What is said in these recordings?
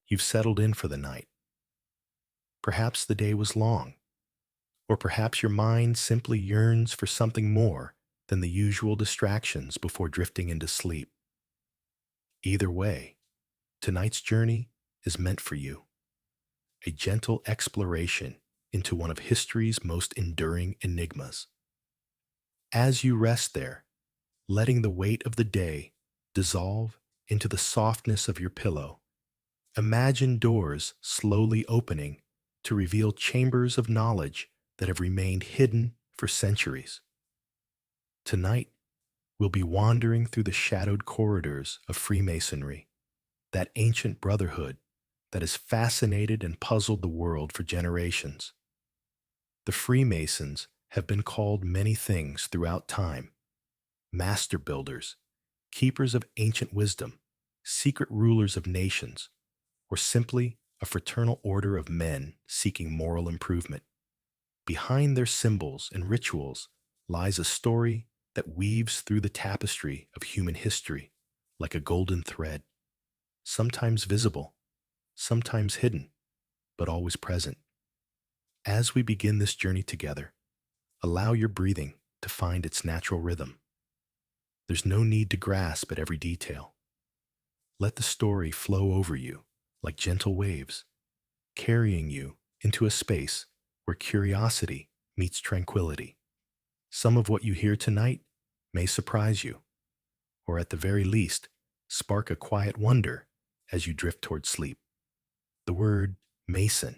You've settled in for the night. Perhaps the day was long, or perhaps your mind simply yearns for something more than the usual distractions before drifting into sleep. Either way, tonight's journey is meant for you, a gentle exploration into one of history's most enduring enigmas. As you rest there, letting the weight of the day dissolve into the softness of your pillow, imagine doors slowly opening to reveal chambers of knowledge that have remained hidden for centuries. Tonight, we'll be wandering through the shadowed corridors of Freemasonry, that ancient brotherhood that has fascinated and puzzled the world for generations. The Freemasons have been called many things throughout time: master builders, keepers of ancient wisdom, secret rulers of nations, or simply a fraternal order of men seeking moral improvement. Behind their symbols and rituals lies a story that weaves through the tapestry of human history like a golden thread, sometimes visible, sometimes hidden, but always present. As we begin this journey together, allow your breathing to find its natural rhythm. There's no need to grasp at every detail. Let the story flow over you like gentle waves, carrying you into a space where curiosity meets tranquility. Some of what you hear tonight may surprise you, or at the very least, spark a quiet wonder as you drift toward sleep. The word mason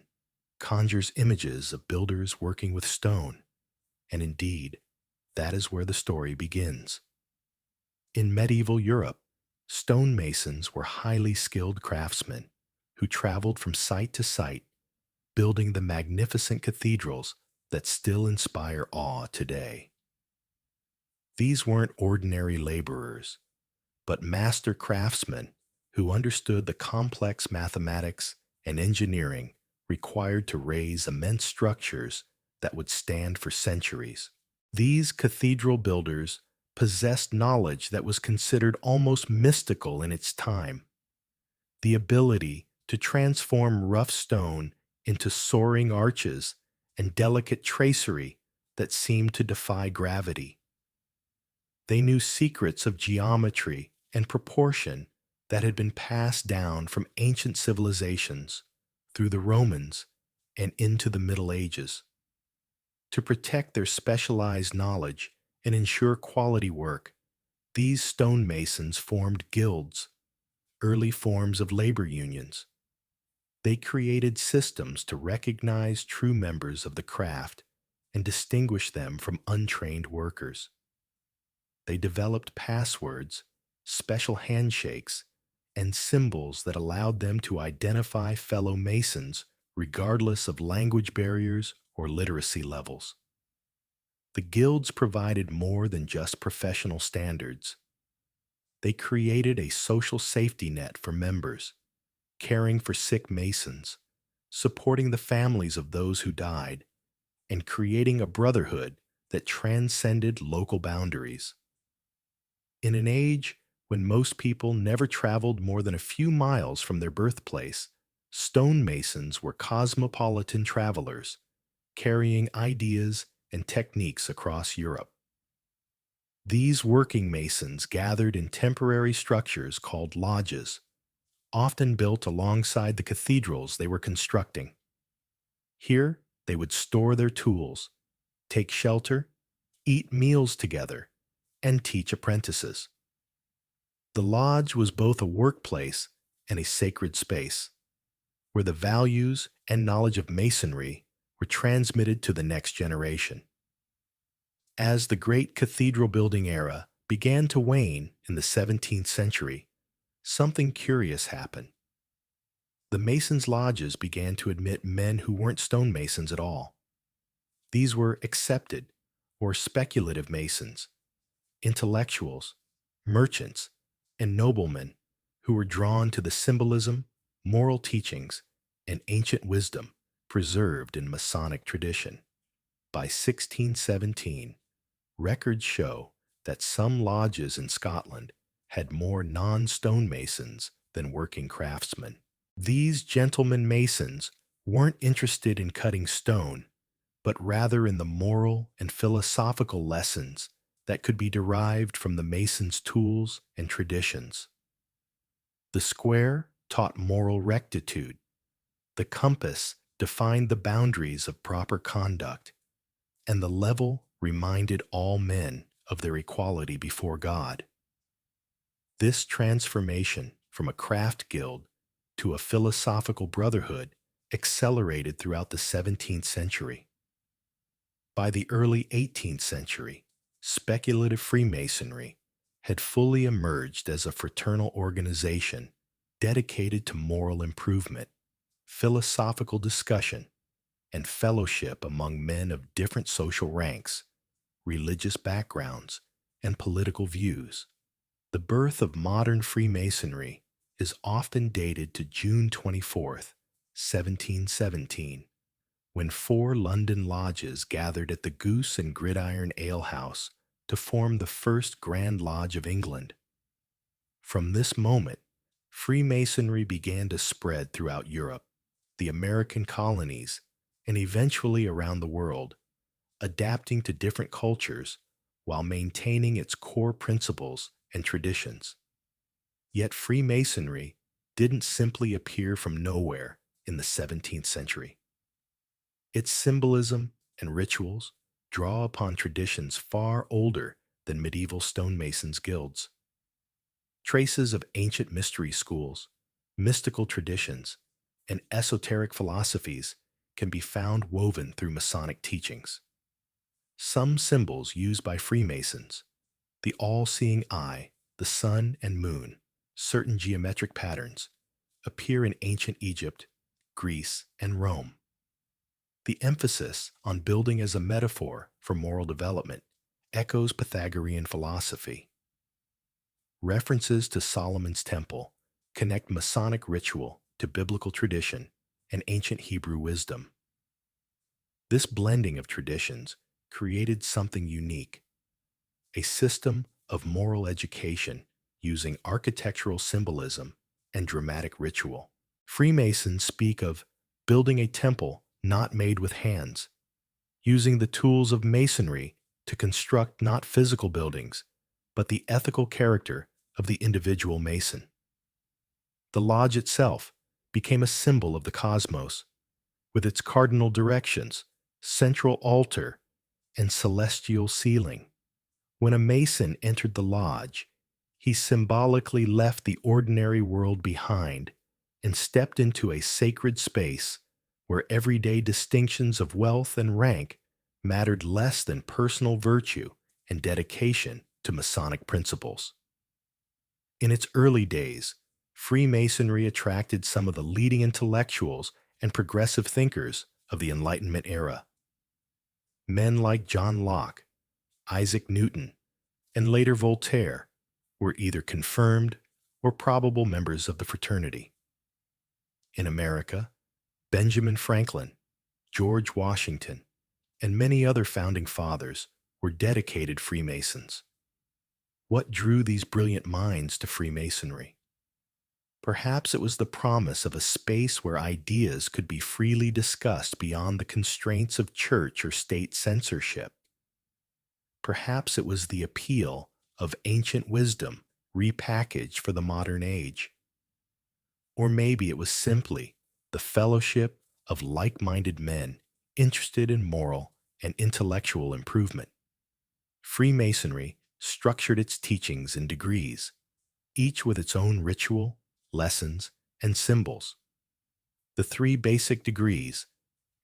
conjures images of builders working with stone, and indeed, that is where the story begins. In medieval Europe, stonemasons were highly skilled craftsmen who traveled from site to site, building the magnificent cathedrals that still inspire awe today. These weren't ordinary laborers, but master craftsmen who understood the complex mathematics and engineering required to raise immense structures that would stand for centuries. These cathedral builders possessed knowledge that was considered almost mystical in its time: the ability to transform rough stone into soaring arches and delicate tracery that seemed to defy gravity. They knew secrets of geometry and proportion that had been passed down from ancient civilizations through the Romans and into the Middle Ages. To protect their specialized knowledge and ensure quality work, these stonemasons formed guilds, early forms of labor unions. They created systems to recognize true members of the craft and distinguish them from untrained workers. They developed passwords, special handshakes, and symbols that allowed them to identify fellow Masons regardless of language barriers or literacy levels. The guilds provided more than just professional standards. They created a social safety net for members, caring for sick Masons, supporting the families of those who died, and creating a brotherhood that transcended local boundaries. In an age when most people never traveled more than a few miles from their birthplace, stonemasons were cosmopolitan travelers, carrying ideas and techniques across Europe. These working masons gathered in temporary structures called lodges, often built alongside the cathedrals they were constructing. Here, they would store their tools, take shelter, eat meals together, and teach apprentices. The lodge was both a workplace and a sacred space, where the values and knowledge of masonry were transmitted to the next generation. As the great cathedral building era began to wane in the 17th century, something curious happened. The Masons' lodges began to admit men who weren't stonemasons at all. These were accepted or speculative masons, intellectuals, merchants, and noblemen who were drawn to the symbolism, moral teachings, and ancient wisdom preserved in Masonic tradition. By 1617, records show that some lodges in Scotland had more non-stonemasons than working craftsmen. These gentlemen masons weren't interested in cutting stone, but rather in the moral and philosophical lessons that could be derived from the mason's tools and traditions. The square taught moral rectitude. The compass defined the boundaries of proper conduct, and the level reminded all men of their equality before God. This transformation from a craft guild to a philosophical brotherhood accelerated throughout the 17th century. By the early 18th century, speculative Freemasonry had fully emerged as a fraternal organization dedicated to moral improvement, philosophical discussion, and fellowship among men of different social ranks, religious backgrounds, and political views. The birth of modern Freemasonry is often dated to June 24th, 1717, when four London lodges gathered at the Goose and Gridiron Ale House to form the first Grand Lodge of England. From this moment, Freemasonry began to spread throughout Europe, the American colonies, and eventually around the world, adapting to different cultures while maintaining its core principles and traditions. Yet Freemasonry didn't simply appear from nowhere in the 17th century. Its symbolism and rituals draw upon traditions far older than medieval stonemasons' guilds. Traces of ancient mystery schools, mystical traditions, and esoteric philosophies can be found woven through Masonic teachings. Some symbols used by Freemasons, the all-seeing eye, the sun and moon, certain geometric patterns, appear in ancient Egypt, Greece, and Rome. The emphasis on building as a metaphor for moral development echoes Pythagorean philosophy. References to Solomon's Temple connect Masonic ritual to biblical tradition and ancient Hebrew wisdom. This blending of traditions created something unique, a system of moral education using architectural symbolism and dramatic ritual. Freemasons speak of building a temple not made with hands, using the tools of masonry to construct not physical buildings, but the ethical character of the individual mason. The lodge itself became a symbol of the cosmos, with its cardinal directions, central altar, and celestial ceiling. When a mason entered the lodge, he symbolically left the ordinary world behind and stepped into a sacred space where everyday distinctions of wealth and rank mattered less than personal virtue and dedication to Masonic principles. In its early days, Freemasonry attracted some of the leading intellectuals and progressive thinkers of the Enlightenment era. Men like John Locke, Isaac Newton, and later Voltaire were either confirmed or probable members of the fraternity. In America, Benjamin Franklin, George Washington, and many other founding fathers were dedicated Freemasons. What drew these brilliant minds to Freemasonry? Perhaps it was the promise of a space where ideas could be freely discussed beyond the constraints of church or state censorship. Perhaps it was the appeal of ancient wisdom repackaged for the modern age. Or maybe it was simply the fellowship of like-minded men interested in moral and intellectual improvement. Freemasonry structured its teachings in degrees, each with its own ritual, lessons, and symbols. The three basic degrees,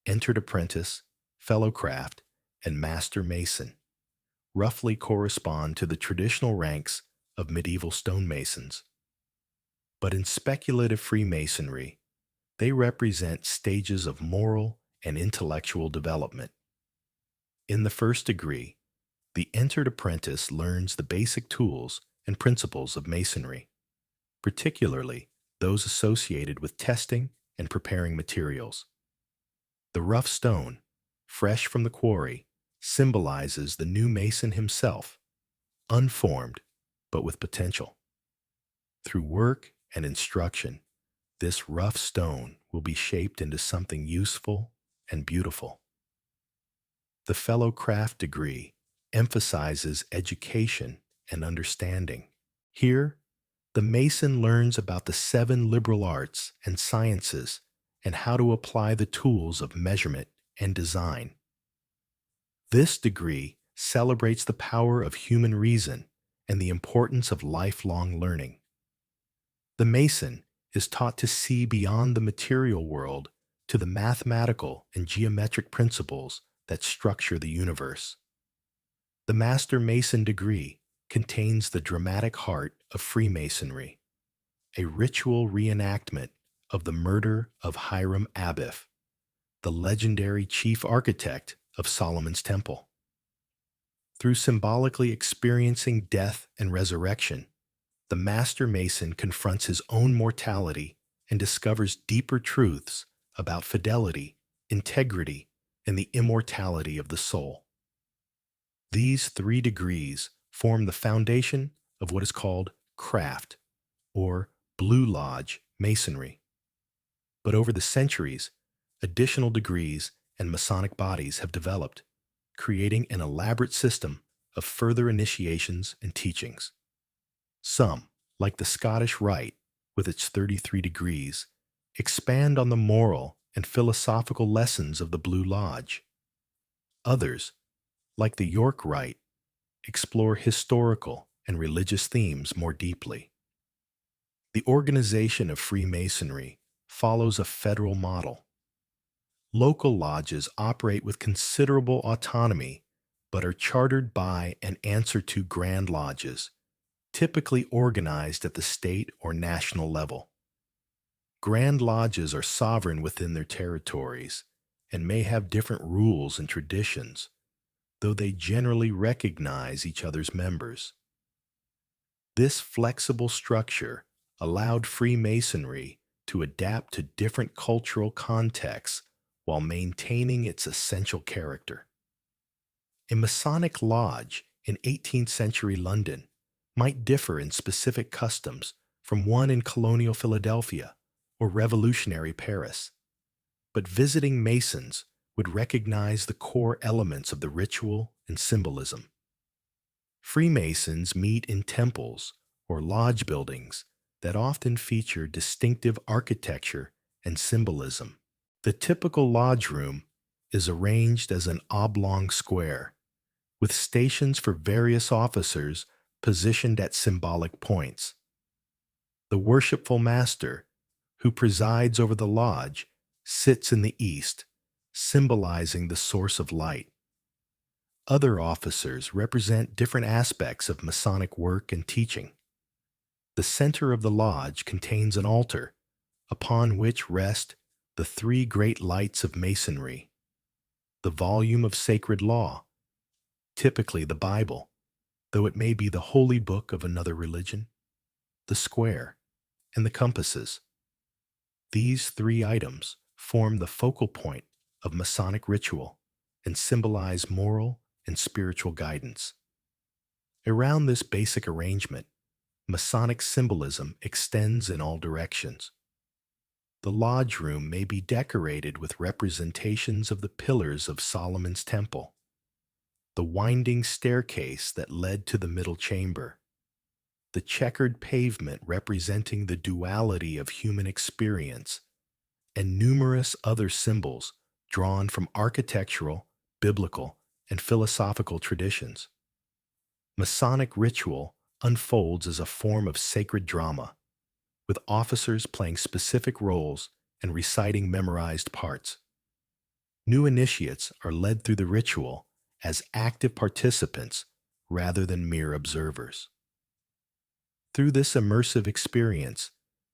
entered apprentice, fellow craft, and master mason, roughly correspond to the traditional ranks of medieval stonemasons. But in speculative Freemasonry, they represent stages of moral and intellectual development. In the first degree, the entered apprentice learns the basic tools and principles of masonry, particularly those associated with testing and preparing materials. The rough stone, fresh from the quarry, symbolizes the new mason himself, unformed but with potential. Through work and instruction, this rough stone will be shaped into something useful and beautiful. The fellow craft degree emphasizes education and understanding. Here, the Mason learns about the 7 liberal arts and sciences and how to apply the tools of measurement and design. This degree celebrates the power of human reason and the importance of lifelong learning. The Mason is taught to see beyond the material world to the mathematical and geometric principles that structure the universe. The Master Mason degree contains the dramatic heart of Freemasonry, a ritual reenactment of the murder of Hiram Abiff, the legendary chief architect of Solomon's Temple. Through symbolically experiencing death and resurrection, the Master Mason confronts his own mortality and discovers deeper truths about fidelity, integrity, and the immortality of the soul. These 3 degrees form the foundation of what is called craft, or Blue Lodge Masonry. But over the centuries, additional degrees and Masonic bodies have developed, creating an elaborate system of further initiations and teachings. Some, like the Scottish Rite, with its 33 degrees, expand on the moral and philosophical lessons of the Blue Lodge. Others, like the York Rite, explore historical and religious themes more deeply. The organization of Freemasonry follows a federal model. Local lodges operate with considerable autonomy, but are chartered by and answer to grand lodges, typically organized at the state or national level. Grand lodges are sovereign within their territories and may have different rules and traditions, though they generally recognize each other's members. This flexible structure allowed Freemasonry to adapt to different cultural contexts while maintaining its essential character. A Masonic lodge in 18th century London might differ in specific customs from one in colonial Philadelphia or revolutionary Paris, but visiting Masons would recognize the core elements of the ritual and symbolism. Freemasons meet in temples or lodge buildings that often feature distinctive architecture and symbolism. The typical lodge room is arranged as an oblong square, with stations for various officers positioned at symbolic points. The worshipful master, who presides over the lodge, sits in the east, symbolizing the source of light. Other officers represent different aspects of Masonic work and teaching. The center of the lodge contains an altar, upon which rest the 3 great lights of Masonry: the volume of sacred law, typically the Bible, though it may be the holy book of another religion, the square, and the compasses. These 3 items form the focal point of Masonic ritual and symbolize moral and spiritual guidance. Around this basic arrangement, Masonic symbolism extends in all directions. The lodge room may be decorated with representations of the pillars of Solomon's Temple, the winding staircase that led to the middle chamber, the checkered pavement representing the duality of human experience, and numerous other symbols drawn from architectural, biblical, and philosophical traditions. Masonic ritual unfolds as a form of sacred drama, with officers playing specific roles and reciting memorized parts. New initiates are led through the ritual as active participants rather than mere observers. Through this immersive experience,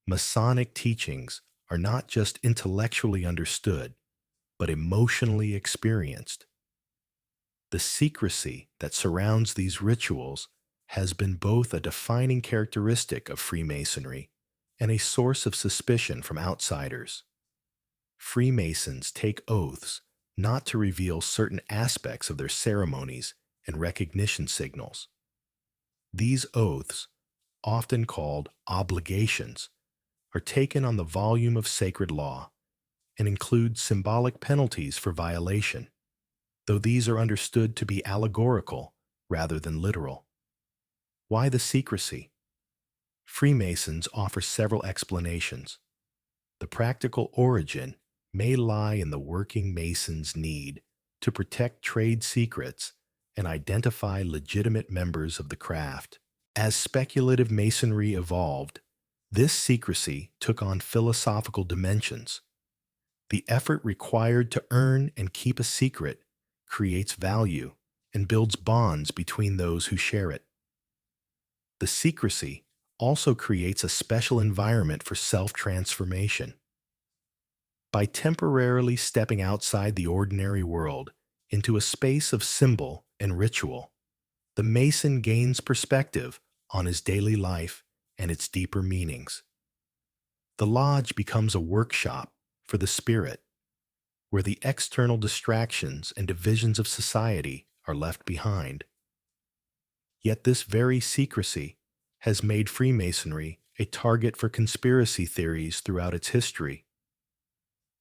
Masonic teachings are not just intellectually understood, but emotionally experienced. The secrecy that surrounds these rituals has been both a defining characteristic of Freemasonry and a source of suspicion from outsiders. Freemasons take oaths not to reveal certain aspects of their ceremonies and recognition signals. These oaths, often called obligations, are taken on the volume of sacred law and include symbolic penalties for violation, though these are understood to be allegorical rather than literal. Why the secrecy? Freemasons offer several explanations. The practical origin may lie in the working Mason's need to protect trade secrets and identify legitimate members of the craft. As speculative Masonry evolved, this secrecy took on philosophical dimensions. The effort required to earn and keep a secret creates value and builds bonds between those who share it. The secrecy also creates a special environment for self-transformation. By temporarily stepping outside the ordinary world into a space of symbol and ritual, the Mason gains perspective on his daily life and its deeper meanings. The lodge becomes a workshop for the spirit, where the external distractions and divisions of society are left behind. Yet this very secrecy has made Freemasonry a target for conspiracy theories throughout its history.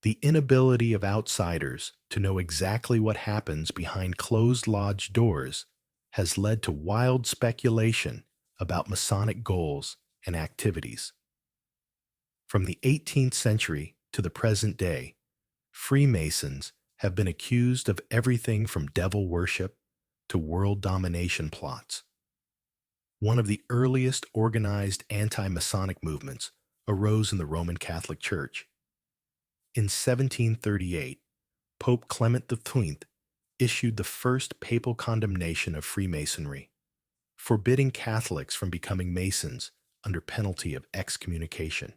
The inability of outsiders to know exactly what happens behind closed lodge doors has led to wild speculation about Masonic goals and activities. From the 18th century to the present day, Freemasons have been accused of everything from devil worship to world domination plots. One of the earliest organized anti-Masonic movements arose in the Roman Catholic Church. In 1738, Pope Clement XII issued the first papal condemnation of Freemasonry, forbidding Catholics from becoming Masons under penalty of excommunication.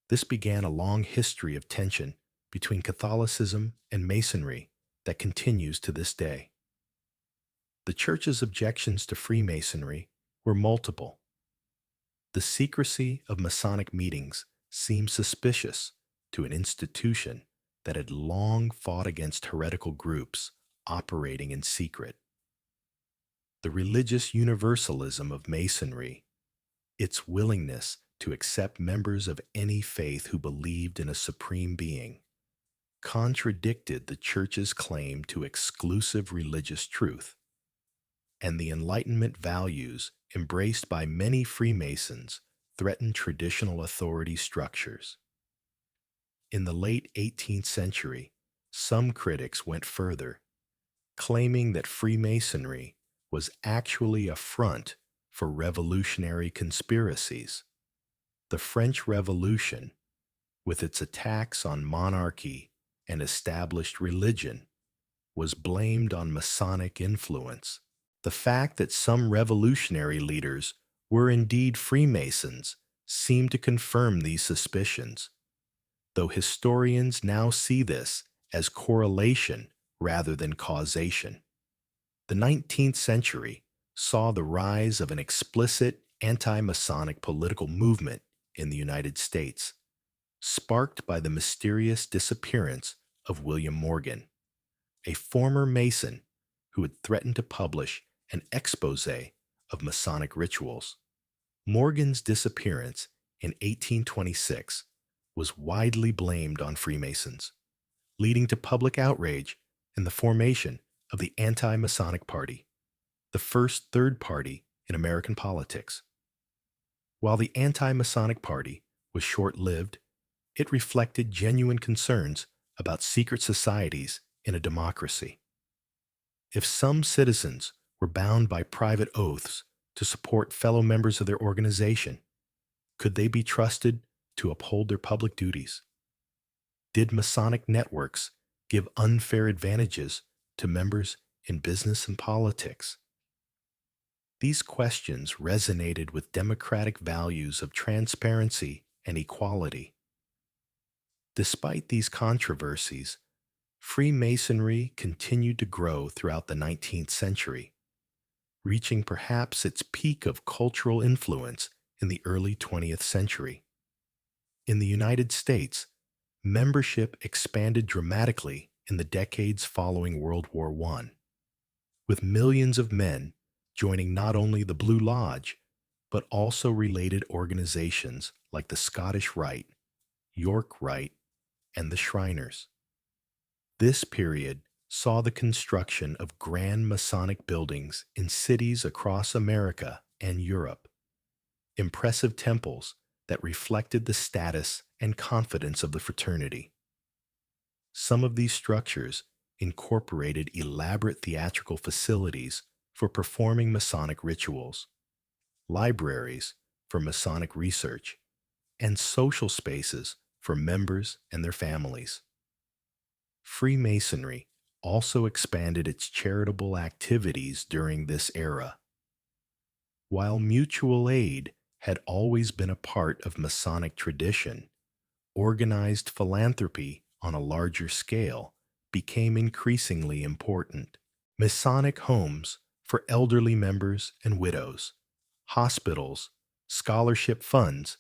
This began a long history of tension between Catholicism and Masonry that continues to this day. The Church's objections to Freemasonry were multiple. The secrecy of Masonic meetings seemed suspicious to an institution that had long fought against heretical groups operating in secret. The religious universalism of Masonry, its willingness to accept members of any faith who believed in a supreme being, contradicted the Church's claim to exclusive religious truth, and the Enlightenment values embraced by many Freemasons threatened traditional authority structures. In the late 18th century, some critics went further, claiming that Freemasonry was actually a front for revolutionary conspiracies. The French Revolution, with its attacks on monarchy and established religion, was blamed on Masonic influence. The fact that some revolutionary leaders were indeed Freemasons seemed to confirm these suspicions, though historians now see this as correlation rather than causation. The 19th century saw the rise of an explicit anti-Masonic political movement in the United States, sparked by the mysterious disappearance of William Morgan, a former Mason who had threatened to publish an exposé of Masonic rituals. Morgan's disappearance in 1826 was widely blamed on Freemasons, leading to public outrage and the formation of the Anti-Masonic Party, the first third party in American politics. While the Anti-Masonic Party was short-lived, it reflected genuine concerns about secret societies in a democracy. If some citizens were bound by private oaths to support fellow members of their organization, could they be trusted to uphold their public duties? Did Masonic networks give unfair advantages to members in business and politics? These questions resonated with democratic values of transparency and equality. Despite these controversies, Freemasonry continued to grow throughout the 19th century, reaching perhaps its peak of cultural influence in the early 20th century. In the United States, membership expanded dramatically in the decades following World War I, with millions of men joining not only the Blue Lodge, but also related organizations like the Scottish Rite, York Rite, and the Shriners. This period saw the construction of grand Masonic buildings in cities across America and Europe, impressive temples that reflected the status and confidence of the fraternity. Some of these structures incorporated elaborate theatrical facilities for performing Masonic rituals, libraries for Masonic research, and social spaces for members and their families. Freemasonry also expanded its charitable activities during this era. While mutual aid had always been a part of Masonic tradition, organized philanthropy on a larger scale became increasingly important. Masonic homes for elderly members and widows, hospitals, scholarship funds,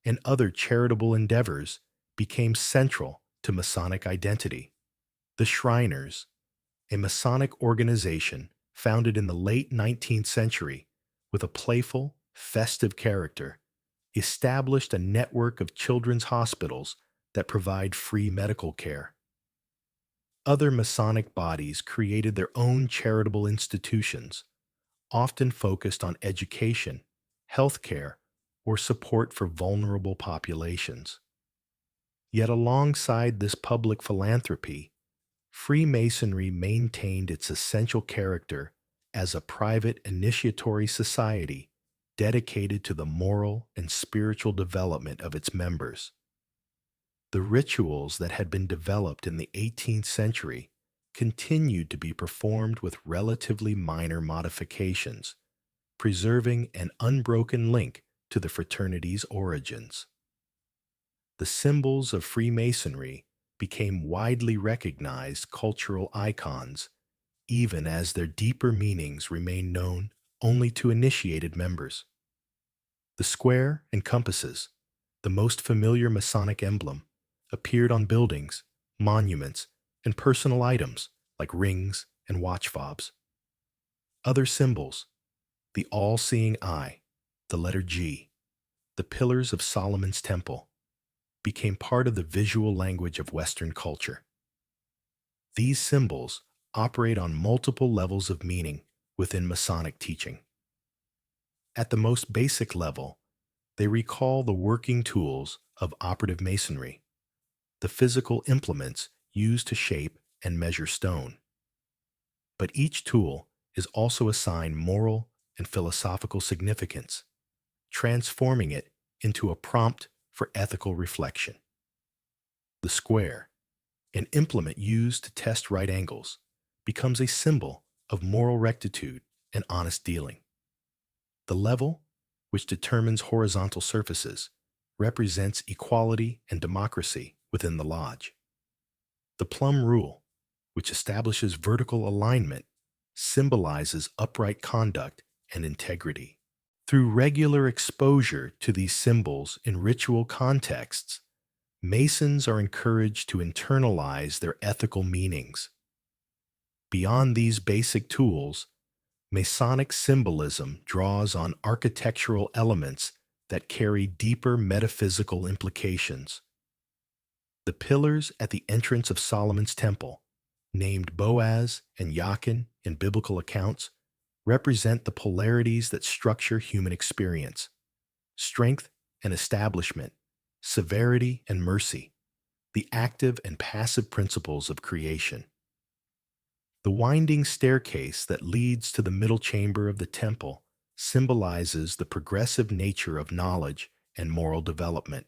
and other charitable endeavors became central to Masonic identity. The Shriners, a Masonic organization founded in the late 19th century with a playful, festive character, established a network of children's hospitals that provide free medical care. Other Masonic bodies created their own charitable institutions, often focused on education, healthcare, or support for vulnerable populations. Yet alongside this public philanthropy, Freemasonry maintained its essential character as a private initiatory society dedicated to the moral and spiritual development of its members. The rituals that had been developed in the 18th century continued to be performed with relatively minor modifications, preserving an unbroken link to the fraternity's origins. The symbols of Freemasonry became widely recognized cultural icons, even as their deeper meanings remained known only to initiated members. The square and compasses, the most familiar Masonic emblem, appeared on buildings, monuments, and personal items like rings and watch fobs. Other symbols, the all-seeing eye, the letter G, the pillars of Solomon's temple, became part of the visual language of Western culture. These symbols operate on multiple levels of meaning within Masonic teaching. At the most basic level, they recall the working tools of operative masonry, the physical implements used to shape and measure stone. But each tool is also assigned moral and philosophical significance, transforming it into a prompt for ethical reflection. The square, an implement used to test right angles, becomes a symbol of moral rectitude and honest dealing. The level, which determines horizontal surfaces, represents equality and democracy within the lodge. The plumb rule, which establishes vertical alignment, symbolizes upright conduct and integrity. Through regular exposure to these symbols in ritual contexts, Masons are encouraged to internalize their ethical meanings. Beyond these basic tools, Masonic symbolism draws on architectural elements that carry deeper metaphysical implications. The pillars at the entrance of Solomon's temple, named Boaz and Jachin in biblical accounts, represent the polarities that structure human experience: strength and establishment, severity and mercy, the active and passive principles of creation. The winding staircase that leads to the middle chamber of the temple symbolizes the progressive nature of knowledge and moral development.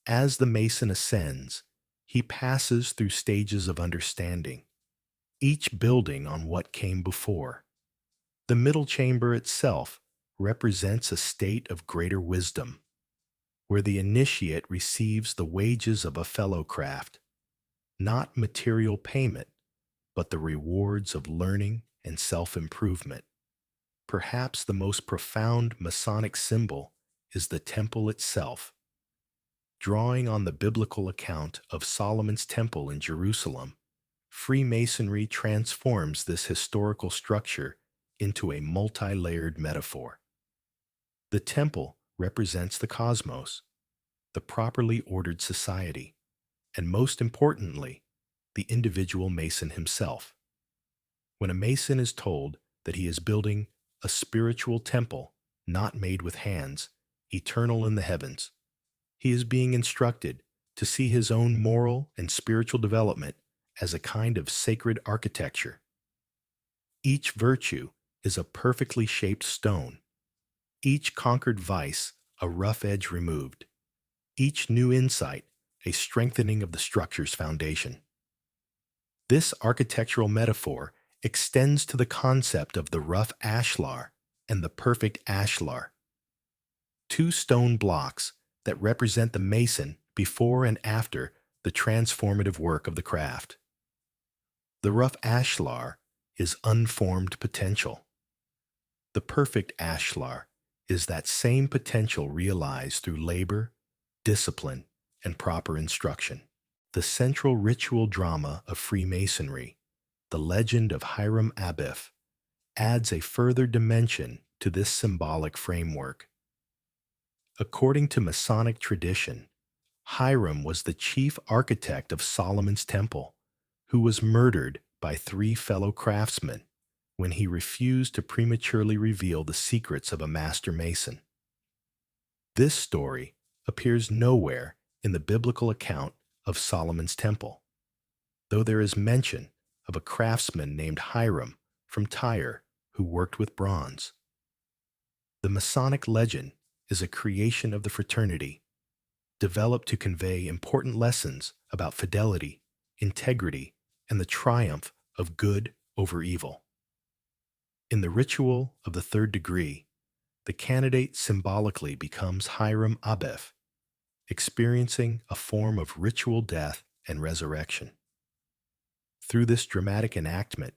As the Mason ascends, he passes through stages of understanding, each building on what came before. The middle chamber itself represents a state of greater wisdom, where the initiate receives the wages of a fellow craft, not material payment, but the rewards of learning and self-improvement. Perhaps the most profound Masonic symbol is the temple itself. Drawing on the biblical account of Solomon's temple in Jerusalem, Freemasonry transforms this historical structure into a multi-layered metaphor. The temple represents the cosmos, the properly ordered society, and most importantly, the individual Mason himself. When a Mason is told that he is building a spiritual temple not made with hands, eternal in the heavens, he is being instructed to see his own moral and spiritual development as a kind of sacred architecture. Each virtue is a perfectly shaped stone, each conquered vice a rough edge removed, each new insight a strengthening of the structure's foundation. This architectural metaphor extends to the concept of the rough ashlar and the perfect ashlar, two stone blocks that represent the mason before and after the transformative work of the craft. The rough ashlar is unformed potential. The perfect ashlar is that same potential realized through labor, discipline, and proper instruction. The central ritual drama of Freemasonry, the legend of Hiram Abiff, adds a further dimension to this symbolic framework. According to Masonic tradition, Hiram was the chief architect of Solomon's temple, who was murdered by three fellow craftsmen when he refused to prematurely reveal the secrets of a master mason. This story appears nowhere in the biblical account of Solomon's temple, though there is mention of a craftsman named Hiram from Tyre who worked with bronze. The Masonic legend is a creation of the fraternity, developed to convey important lessons about fidelity, integrity, and the triumph of good over evil. In the ritual of the third degree, the candidate symbolically becomes Hiram Abiff, experiencing a form of ritual death and resurrection. Through this dramatic enactment,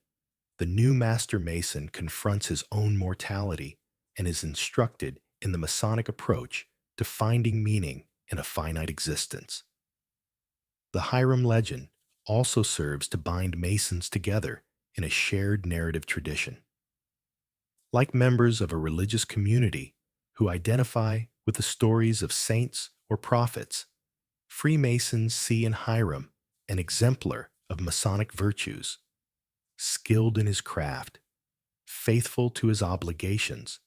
the new Master Mason confronts his own mortality and is instructed in the Masonic approach to finding meaning in a finite existence. The Hiram legend also serves to bind Masons together in a shared narrative tradition. Like members of a religious community who identify with the stories of saints or prophets, Freemasons see in Hiram an exemplar of Masonic virtues, skilled in his craft, faithful to his obligations,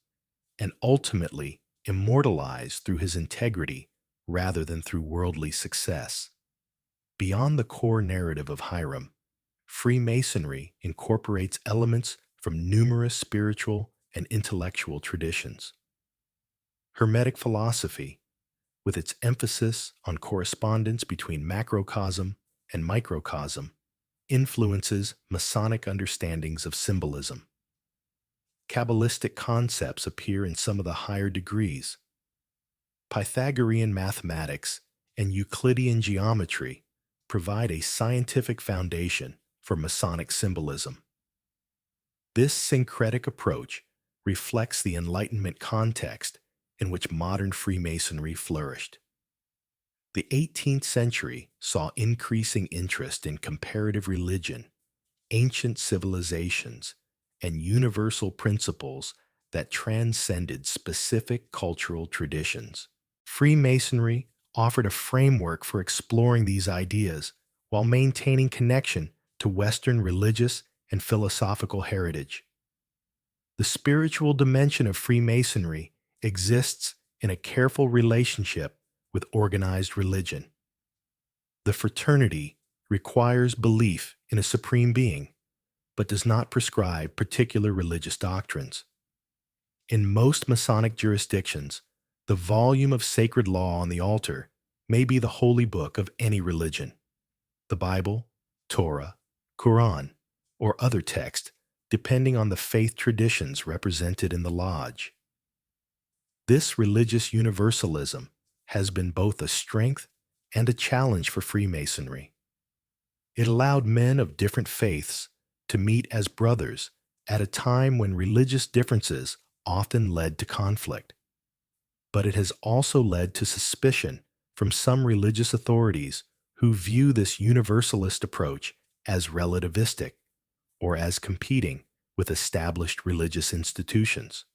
and ultimately immortalized through his integrity rather than through worldly success. Beyond the core narrative of Hiram, Freemasonry incorporates elements from numerous spiritual and intellectual traditions. Hermetic philosophy, with its emphasis on correspondence between macrocosm and microcosm, influences Masonic understandings of symbolism. Kabbalistic concepts appear in some of the higher degrees. Pythagorean mathematics and Euclidean geometry provide a scientific foundation for Masonic symbolism. This syncretic approach reflects the Enlightenment context in which modern Freemasonry flourished. The 18th century saw increasing interest in comparative religion, ancient civilizations, and universal principles that transcended specific cultural traditions. Freemasonry offered a framework for exploring these ideas while maintaining connection to Western religious and philosophical heritage. The spiritual dimension of Freemasonry exists in a careful relationship with organized religion. The fraternity requires belief in a supreme being, but does not prescribe particular religious doctrines. In most Masonic jurisdictions, the volume of sacred law on the altar may be the holy book of any religion, the Bible, Torah, Quran, or other text, depending on the faith traditions represented in the lodge. This religious universalism has been both a strength and a challenge for Freemasonry. It allowed men of different faiths to meet as brothers at a time when religious differences often led to conflict. But it has also led to suspicion from some religious authorities who view this universalist approach as relativistic or as competing with established religious institutions.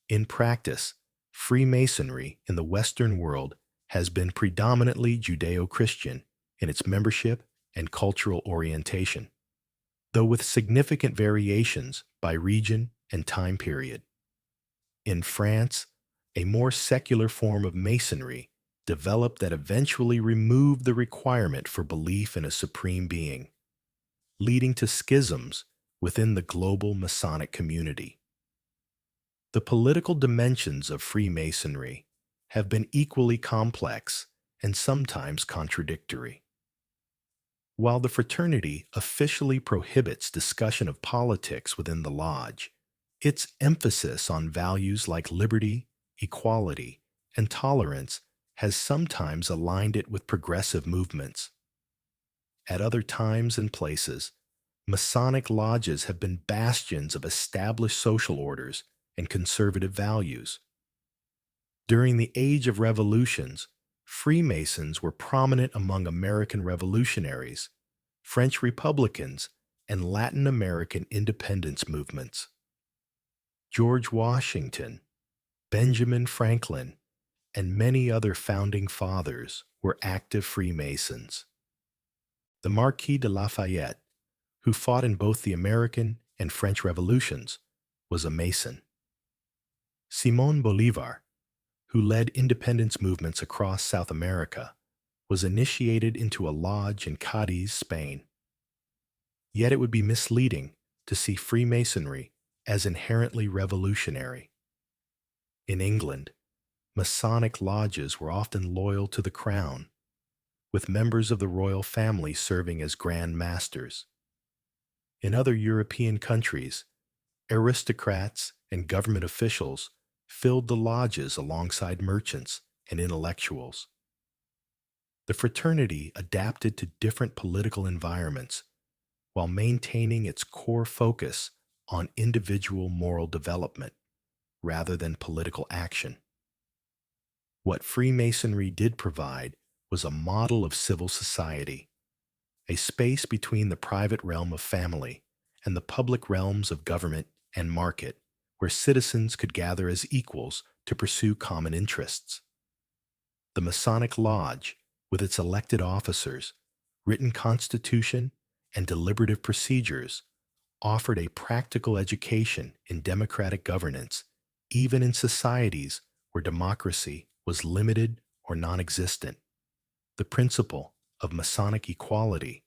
In practice, Freemasonry in the Western world has been predominantly Judeo-Christian in its membership and cultural orientation, though with significant variations by region and time period. In France, a more secular form of Masonry developed that eventually removed the requirement for belief in a supreme being, leading to schisms within the global Masonic community. The political dimensions of Freemasonry have been equally complex and sometimes contradictory. While the fraternity officially prohibits discussion of politics within the lodge, its emphasis on values like liberty, equality, and tolerance has sometimes aligned it with progressive movements. At other times and places, Masonic lodges have been bastions of established social orders and conservative values. During the Age of Revolutions, Freemasons were prominent among American revolutionaries, French Republicans, and Latin American independence movements. George Washington, Benjamin Franklin, and many other founding fathers were active Freemasons. The Marquis de Lafayette, who fought in both the American and French revolutions, was a Mason. Simón Bolívar, who led independence movements across South America, was initiated into a lodge in Cadiz, Spain. Yet it would be misleading to see Freemasonry as inherently revolutionary. In England, Masonic lodges were often loyal to the crown, with members of the royal family serving as Grand Masters. In other European countries, aristocrats and government officials filled the lodges alongside merchants and intellectuals. The fraternity adapted to different political environments while maintaining its core focus on individual moral development rather than political action. What Freemasonry did provide was a model of civil society, a space between the private realm of family and the public realms of government and market, where citizens could gather as equals to pursue common interests. The Masonic Lodge, with its elected officers, written constitution, and deliberative procedures, offered a practical education in democratic governance, even in societies where democracy was limited or non-existent. The principle of Masonic equality,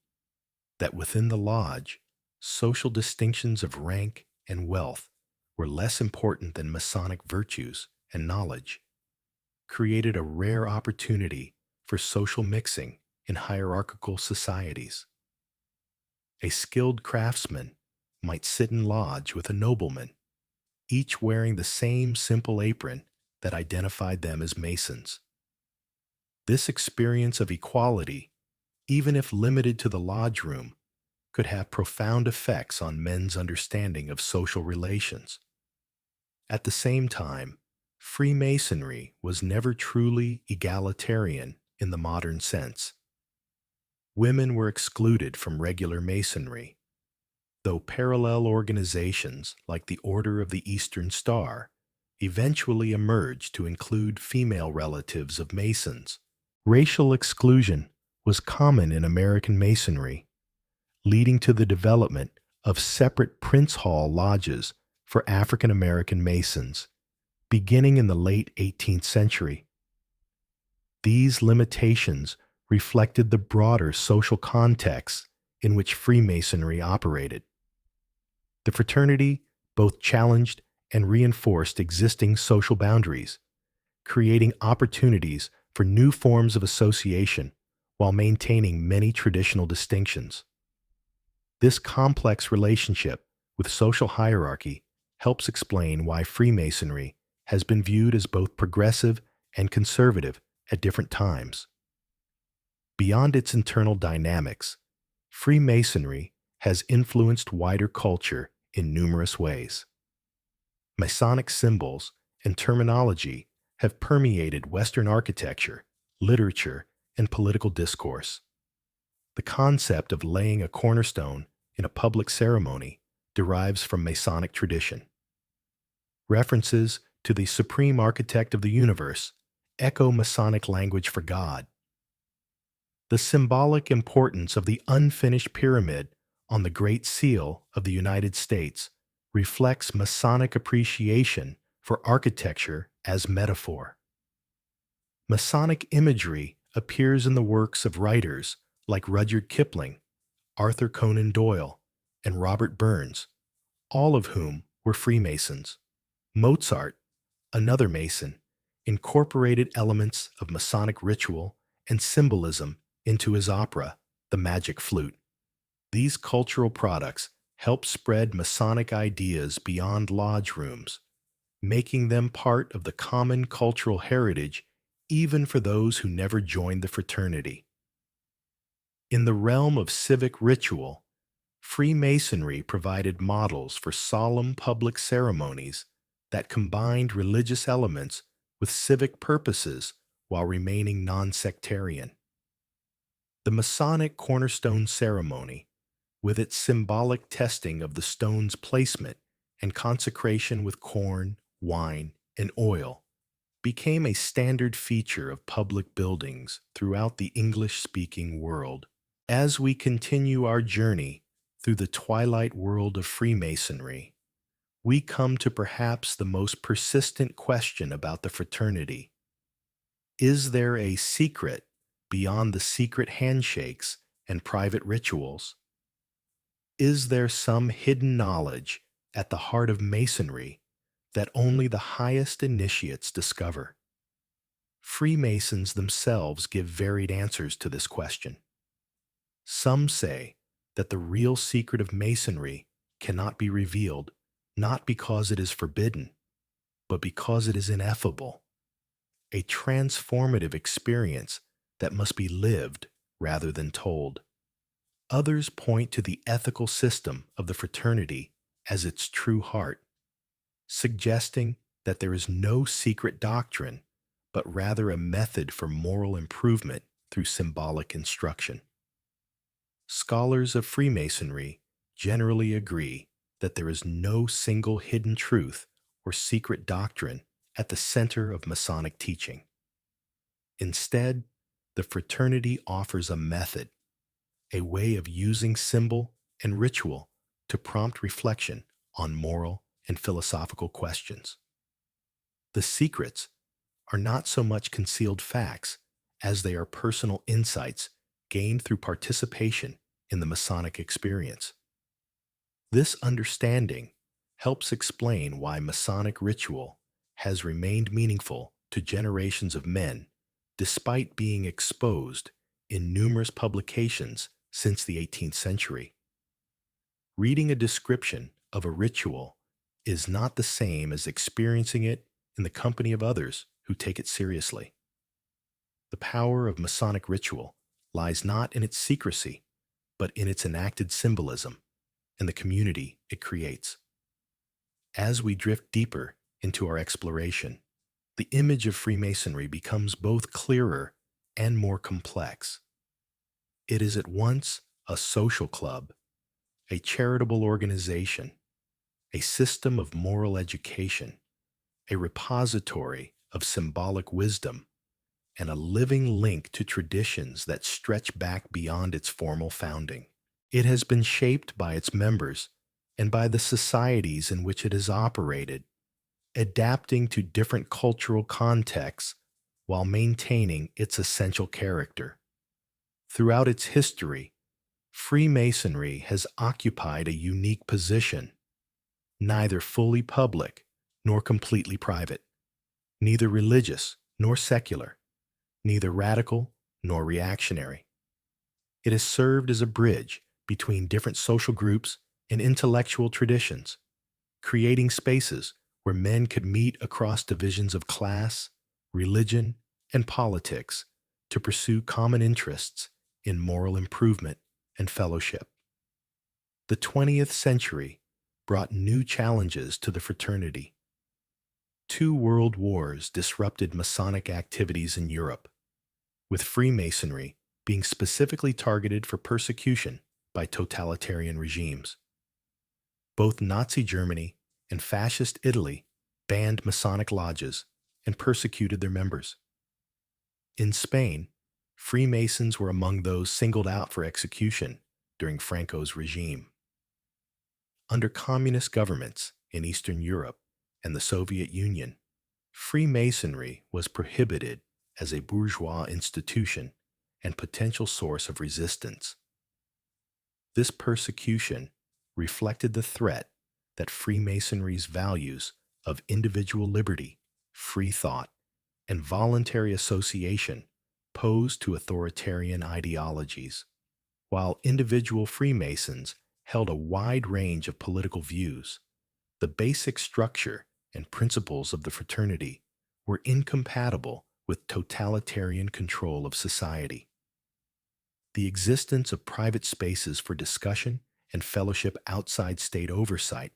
that within the lodge, social distinctions of rank and wealth were less important than Masonic virtues and knowledge, created a rare opportunity for social mixing in hierarchical societies. A skilled craftsman might sit in lodge with a nobleman, each wearing the same simple apron that identified them as Masons. This experience of equality, even if limited to the lodge room, could have profound effects on men's understanding of social relations. At the same time, Freemasonry was never truly egalitarian in the modern sense. Women were excluded from regular Masonry, though parallel organizations like the Order of the Eastern Star eventually emerged to include female relatives of Masons. Racial exclusion was common in American Masonry, leading to the development of separate Prince Hall lodges for African American Masons, beginning in the late 18th century. These limitations reflected the broader social context in which Freemasonry operated. The fraternity both challenged and reinforced existing social boundaries, creating opportunities for new forms of association while maintaining many traditional distinctions. This complex relationship with social hierarchy helps explain why Freemasonry has been viewed as both progressive and conservative at different times. Beyond its internal dynamics, Freemasonry has influenced wider culture in numerous ways. Masonic symbols and terminology have permeated Western architecture, literature, and political discourse. The concept of laying a cornerstone in a public ceremony derives from Masonic tradition. References to the supreme architect of the universe, echo Masonic language for God. The symbolic importance of the unfinished pyramid on the Great Seal of the United States reflects Masonic appreciation for architecture as metaphor. Masonic imagery appears in the works of writers like Rudyard Kipling, Arthur Conan Doyle, and Robert Burns, all of whom were Freemasons. Mozart, another Mason, incorporated elements of Masonic ritual and symbolism into his opera, The Magic Flute. These cultural products help spread Masonic ideas beyond lodge rooms, making them part of the common cultural heritage even for those who never joined the fraternity. In the realm of civic ritual, Freemasonry provided models for solemn public ceremonies that combined religious elements with civic purposes while remaining non-sectarian. The Masonic cornerstone ceremony, with its symbolic testing of the stone's placement and consecration with corn, wine, and oil, became a standard feature of public buildings throughout the English-speaking world. As we continue our journey through the twilight world of Freemasonry, we come to perhaps the most persistent question about the fraternity. Is there a secret beyond the secret handshakes and private rituals? Is there some hidden knowledge at the heart of Masonry that only the highest initiates discover? Freemasons themselves give varied answers to this question. Some say that the real secret of Masonry cannot be revealed, not because it is forbidden, but because it is ineffable, a transformative experience that must be lived rather than told. Others point to the ethical system of the fraternity as its true heart, suggesting that there is no secret doctrine, but rather a method for moral improvement through symbolic instruction. Scholars of Freemasonry generally agree that there is no single hidden truth or secret doctrine at the center of Masonic teaching. Instead, the fraternity offers a method, a way of using symbol and ritual to prompt reflection on moral and philosophical questions. The secrets are not so much concealed facts as they are personal insights gained through participation in the Masonic experience. This understanding helps explain why Masonic ritual has remained meaningful to generations of men despite being exposed in numerous publications since the 18th century. Reading a description of a ritual is not the same as experiencing it in the company of others who take it seriously. The power of Masonic ritual lies not in its secrecy, but in its enacted symbolism and the community it creates. As we drift deeper into our exploration, the image of Freemasonry becomes both clearer and more complex. It is at once a social club, a charitable organization, a system of moral education, a repository of symbolic wisdom, and a living link to traditions that stretch back beyond its formal founding. It has been shaped by its members and by the societies in which it has operated, adapting to different cultural contexts while maintaining its essential character. Throughout its history, Freemasonry has occupied a unique position, neither fully public nor completely private, neither religious nor secular, neither radical nor reactionary. It has served as a bridge between different social groups and intellectual traditions, creating spaces where men could meet across divisions of class, religion, and politics to pursue common interests in moral improvement and fellowship. The 20th century brought new challenges to the fraternity. 2 world wars disrupted Masonic activities in Europe, with Freemasonry being specifically targeted for persecution by totalitarian regimes. Both Nazi Germany and Fascist Italy banned Masonic lodges, and persecuted their members. In Spain, Freemasons were among those singled out for execution during Franco's regime. Under communist governments in Eastern Europe and the Soviet Union, Freemasonry was prohibited as a bourgeois institution and potential source of resistance. This persecution reflected the threat that Freemasonry's values of individual liberty, free thought, and voluntary association posed to authoritarian ideologies. While individual Freemasons held a wide range of political views, the basic structure and principles of the fraternity were incompatible with totalitarian control of society. The existence of private spaces for discussion and fellowship outside state oversight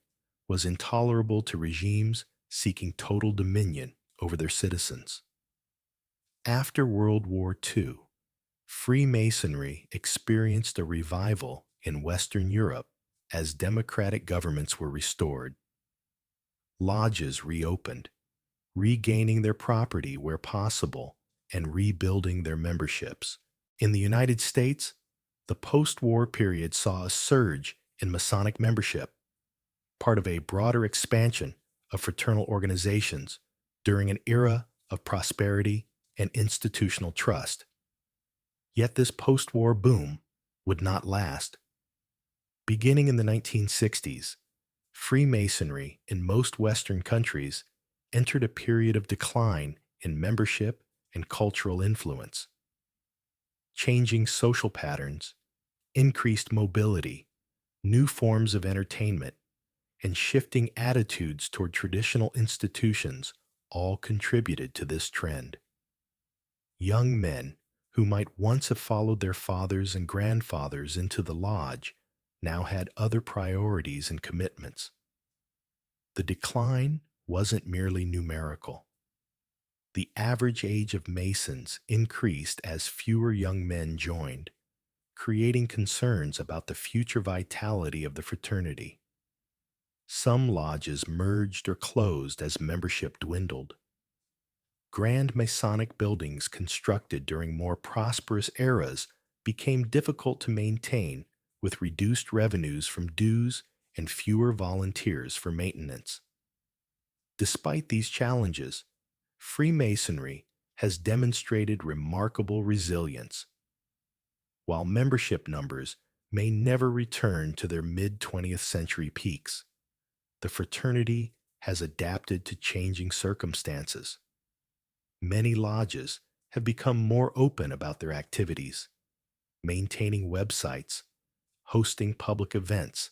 was intolerable to regimes seeking total dominion over their citizens. After World War II, Freemasonry experienced a revival in Western Europe as democratic governments were restored. Lodges reopened, regaining their property where possible and rebuilding their memberships. In the United States, the post-war period saw a surge in Masonic membership, part of a broader expansion of fraternal organizations during an era of prosperity and institutional trust. Yet this post-war boom would not last. Beginning in the 1960s, Freemasonry in most Western countries entered a period of decline in membership and cultural influence. Changing social patterns, increased mobility, new forms of entertainment, and shifting attitudes toward traditional institutions all contributed to this trend. Young men who might once have followed their fathers and grandfathers into the lodge now had other priorities and commitments. The decline wasn't merely numerical. The average age of Masons increased as fewer young men joined, creating concerns about the future vitality of the fraternity. Some lodges merged or closed as membership dwindled. Grand Masonic buildings constructed during more prosperous eras became difficult to maintain with reduced revenues from dues and fewer volunteers for maintenance. Despite these challenges, Freemasonry has demonstrated remarkable resilience. While membership numbers may never return to their mid-20th century peaks, the fraternity has adapted to changing circumstances. Many lodges have become more open about their activities, maintaining websites, hosting public events,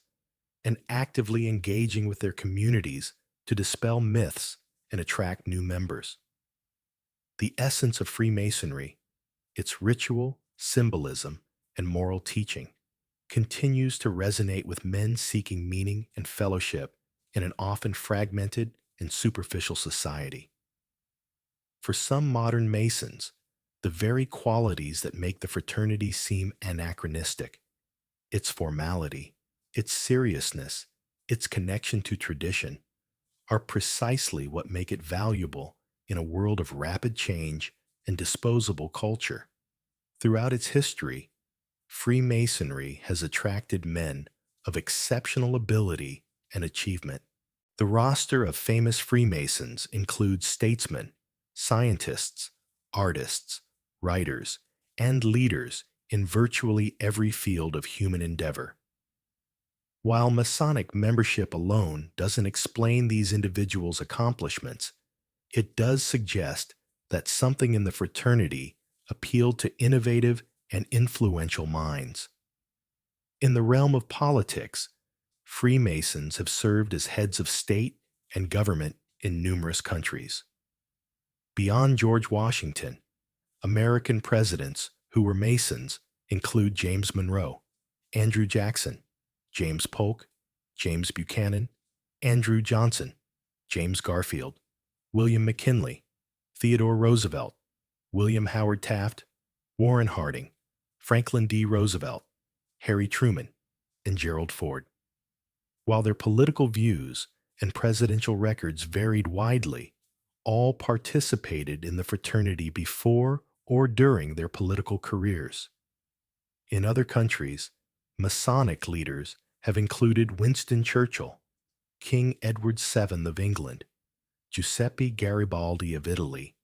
and actively engaging with their communities to dispel myths and attract new members. The essence of Freemasonry, its ritual, symbolism, and moral teaching, continues to resonate with men seeking meaning and fellowship in an often fragmented and superficial society. For some modern Masons, the very qualities that make the fraternity seem anachronistic, its formality, its seriousness, its connection to tradition, are precisely what make it valuable in a world of rapid change and disposable culture. Throughout its history, Freemasonry has attracted men of exceptional ability and achievement. The roster of famous Freemasons includes statesmen, scientists, artists, writers, and leaders in virtually every field of human endeavor. While Masonic membership alone doesn't explain these individuals' accomplishments, it does suggest that something in the fraternity appealed to innovative and influential minds. In the realm of politics, Freemasons have served as heads of state and government in numerous countries. Beyond George Washington, American presidents who were Masons include James Monroe, Andrew Jackson, James Polk, James Buchanan, Andrew Johnson, James Garfield, William McKinley, Theodore Roosevelt, William Howard Taft, Warren Harding, Franklin D. Roosevelt, Harry Truman, and Gerald Ford. While their political views and presidential records varied widely, all participated in the fraternity before or during their political careers. In other countries, Masonic leaders have included Winston Churchill, King Edward VII of England, Giuseppe Garibaldi of Italy,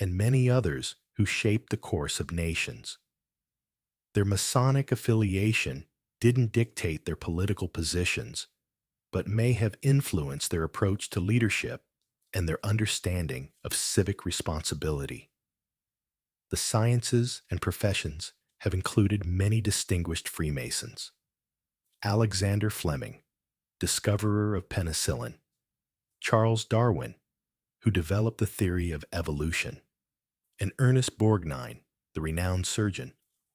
and many others who shaped the course of nations. Their Masonic affiliation didn't dictate their political positions, but may have influenced their approach to leadership and their understanding of civic responsibility. The sciences and professions have included many distinguished Freemasons. Alexander Fleming, discoverer of penicillin; Charles Darwin, who developed the theory of evolution; and Ernest Borgnine, the renowned surgeon,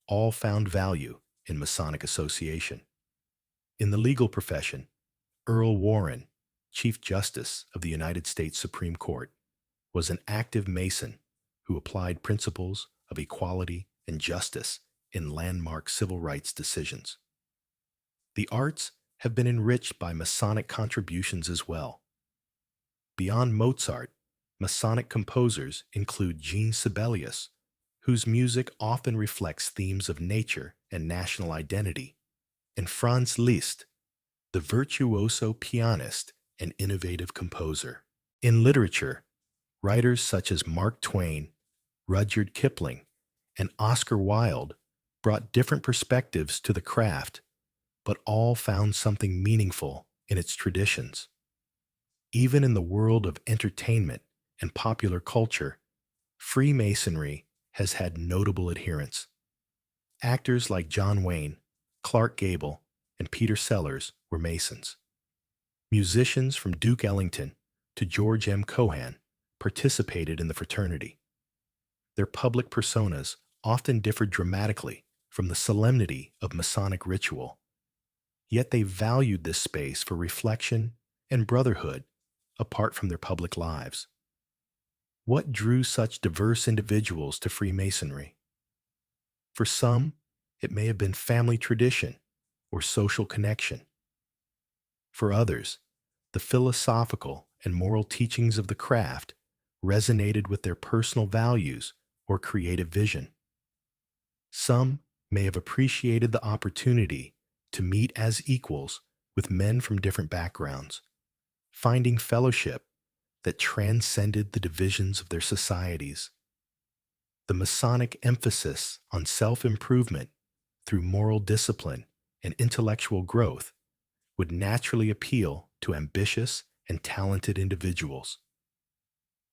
all found value in Masonic association. In the legal profession, Earl Warren, Chief Justice of the United States Supreme Court, was an active Mason who applied principles of equality and justice in landmark civil rights decisions. The arts have been enriched by Masonic contributions as well. Beyond Mozart, Masonic composers include Jean Sibelius, whose music often reflects themes of nature and national identity, and Franz Liszt, the virtuoso pianist and innovative composer. In literature, writers such as Mark Twain, Rudyard Kipling, and Oscar Wilde brought different perspectives to the craft, but all found something meaningful in its traditions. Even in the world of entertainment and popular culture, Freemasonry has had notable adherents. Actors like John Wayne, Clark Gable, and Peter Sellers were Masons. Musicians from Duke Ellington to George M. Cohan participated in the fraternity. Their public personas often differed dramatically from the solemnity of Masonic ritual, yet they valued this space for reflection and brotherhood apart from their public lives. What drew such diverse individuals to Freemasonry? For some, it may have been family tradition or social connection. For others, the philosophical and moral teachings of the craft resonated with their personal values or creative vision. Some may have appreciated the opportunity to meet as equals with men from different backgrounds, finding fellowship that transcended the divisions of their societies. The Masonic emphasis on self-improvement through moral discipline and intellectual growth would naturally appeal to ambitious and talented individuals.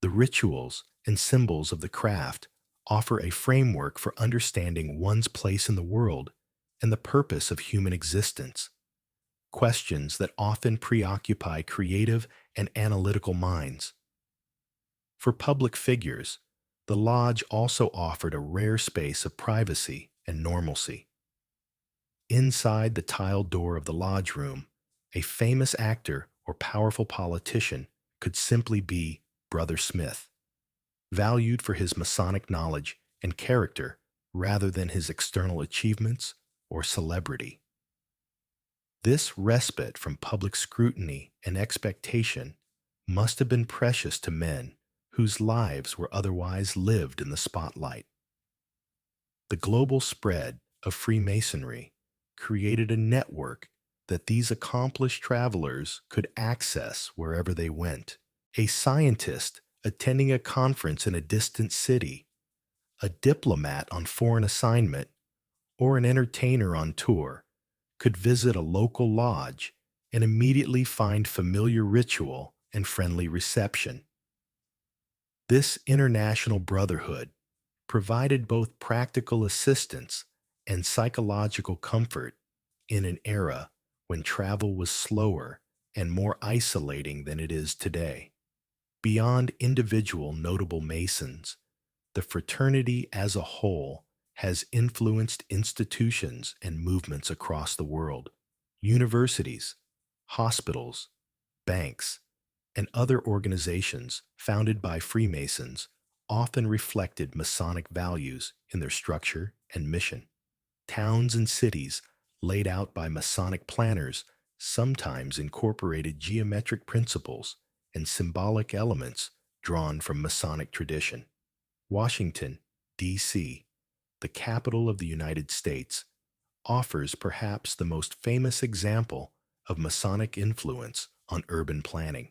The rituals and symbols of the craft offer a framework for understanding one's place in the world and the purpose of human existence, questions that often preoccupy creative and analytical minds. For public figures, the lodge also offered a rare space of privacy and normalcy. Inside the tiled door of the lodge room, a famous actor or powerful politician could simply be Brother Smith, valued for his Masonic knowledge and character rather than his external achievements or celebrity. This respite from public scrutiny and expectation must have been precious to men whose lives were otherwise lived in the spotlight. The global spread of Freemasonry created a network that these accomplished travelers could access wherever they went. A scientist attending a conference in a distant city, a diplomat on foreign assignment, or an entertainer on tour could visit a local lodge and immediately find familiar ritual and friendly reception. This international brotherhood provided both practical assistance and psychological comfort in an era when travel was slower and more isolating than it is today. Beyond individual notable Masons, the fraternity as a whole has influenced institutions and movements across the world. Universities, hospitals, banks, and other organizations founded by Freemasons often reflected Masonic values in their structure and mission. Towns and cities laid out by Masonic planners sometimes incorporated geometric principles and symbolic elements drawn from Masonic tradition. Washington, D.C., the capital of the United States, offers perhaps the most famous example of Masonic influence on urban planning.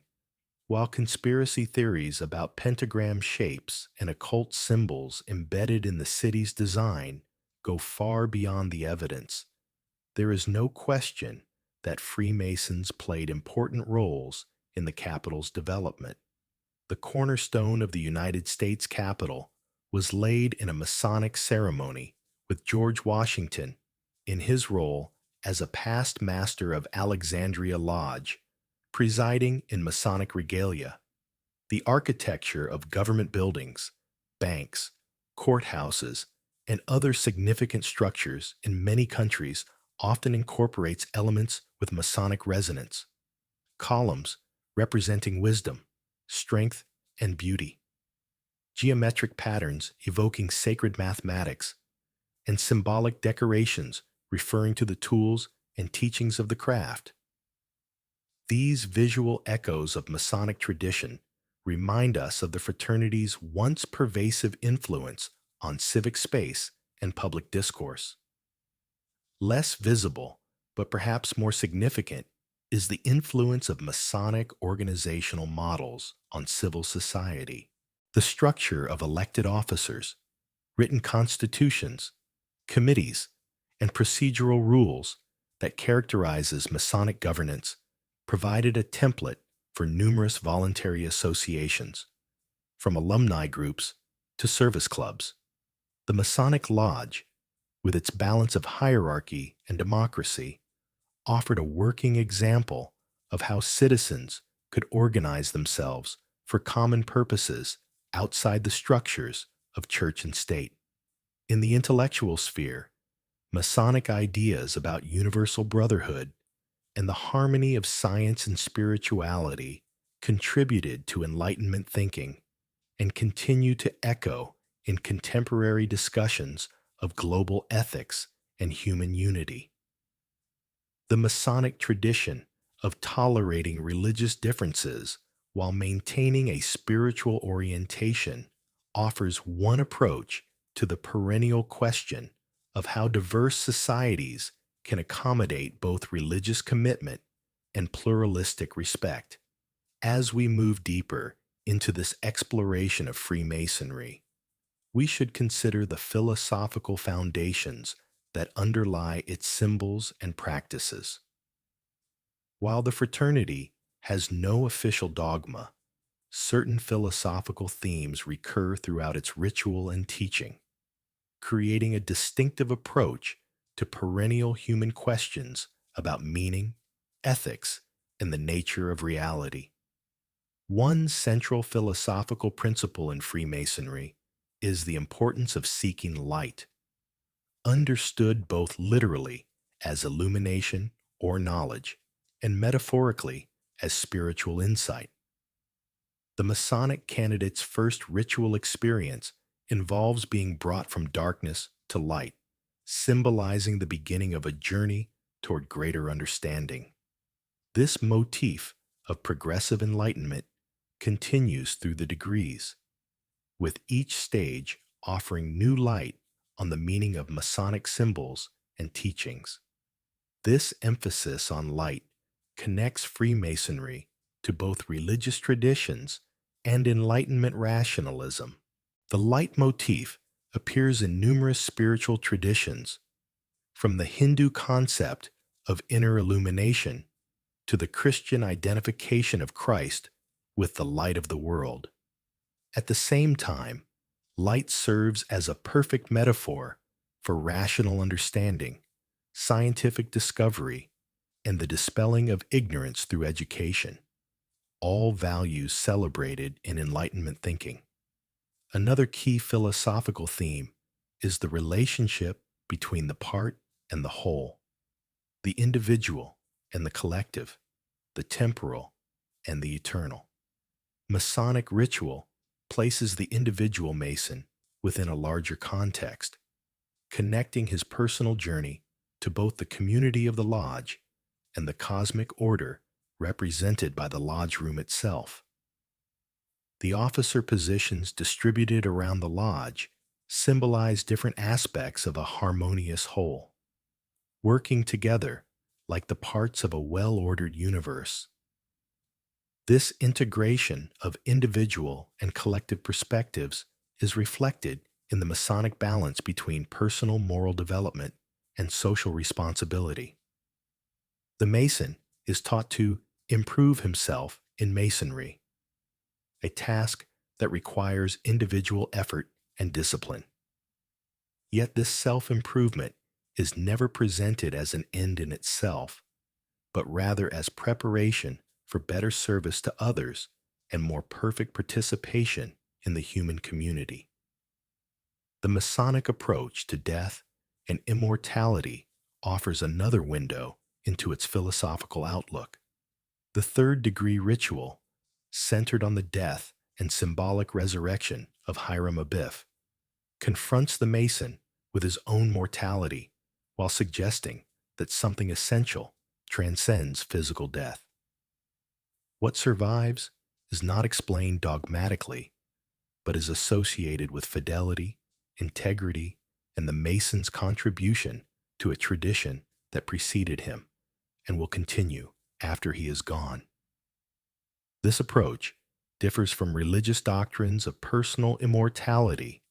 While conspiracy theories about pentagram shapes and occult symbols embedded in the city's design go far beyond the evidence, there is no question that Freemasons played important roles in the capital's development. The cornerstone of the United States Capitol was laid in a Masonic ceremony with George Washington in his role as a past master of Alexandria Lodge, presiding in Masonic regalia. The architecture of government buildings, banks, courthouses, and other significant structures in many countries often incorporates elements with Masonic resonance. Columns representing wisdom, strength, and beauty. Geometric patterns evoking sacred mathematics, and symbolic decorations referring to the tools and teachings of the craft. These visual echoes of Masonic tradition remind us of the fraternity's once pervasive influence on civic space and public discourse. Less visible, but perhaps more significant, is the influence of Masonic organizational models on civil society. The structure of elected officers, written constitutions, committees, and procedural rules that characterizes Masonic governance provided a template for numerous voluntary associations, from alumni groups to service clubs. The Masonic Lodge, with its balance of hierarchy and democracy, offered a working example of how citizens could organize themselves for common purposes outside the structures of church and state. In the intellectual sphere, Masonic ideas about universal brotherhood and the harmony of science and spirituality contributed to Enlightenment thinking and continue to echo in contemporary discussions of global ethics and human unity. The Masonic tradition of tolerating religious differences while maintaining a spiritual orientation offers one approach to the perennial question of how diverse societies can accommodate both religious commitment and pluralistic respect. As we move deeper into this exploration of Freemasonry, we should consider the philosophical foundations that underlie its symbols and practices. While the fraternity has no official dogma, certain philosophical themes recur throughout its ritual and teaching, creating a distinctive approach to perennial human questions about meaning, ethics, and the nature of reality. One central philosophical principle in Freemasonry is the importance of seeking light, understood both literally as illumination or knowledge, and metaphorically as spiritual insight. The Masonic candidate's first ritual experience involves being brought from darkness to light, symbolizing the beginning of a journey toward greater understanding. This motif of progressive enlightenment continues through the degrees, with each stage offering new light on the meaning of Masonic symbols and teachings. This emphasis on light connects Freemasonry to both religious traditions and Enlightenment rationalism. The light motif appears in numerous spiritual traditions, from the Hindu concept of inner illumination to the Christian identification of Christ with the light of the world. At the same time, light serves as a perfect metaphor for rational understanding, scientific discovery, and the dispelling of ignorance through education, all values celebrated in Enlightenment thinking. Another key philosophical theme is the relationship between the part and the whole, the individual and the collective, the temporal and the eternal. Masonic ritual places the individual Mason within a larger context, connecting his personal journey to both the community of the lodge and the cosmic order represented by the lodge room itself. The officer positions distributed around the lodge symbolize different aspects of a harmonious whole, working together like the parts of a well-ordered universe. This integration of individual and collective perspectives is reflected in the Masonic balance between personal moral development and social responsibility. The Mason is taught to improve himself in Masonry, a task that requires individual effort and discipline. Yet this self-improvement is never presented as an end in itself, but rather as preparation for better service to others and more perfect participation in the human community. The Masonic approach to death and immortality offers another window into its philosophical outlook. The third degree ritual, centered on the death and symbolic resurrection of Hiram Abiff, confronts the Mason with his own mortality while suggesting that something essential transcends physical death. What survives is not explained dogmatically, but is associated with fidelity, integrity, and the Mason's contribution to a tradition that preceded him and will continue after he is gone. This approach differs from religious doctrines of personal immortality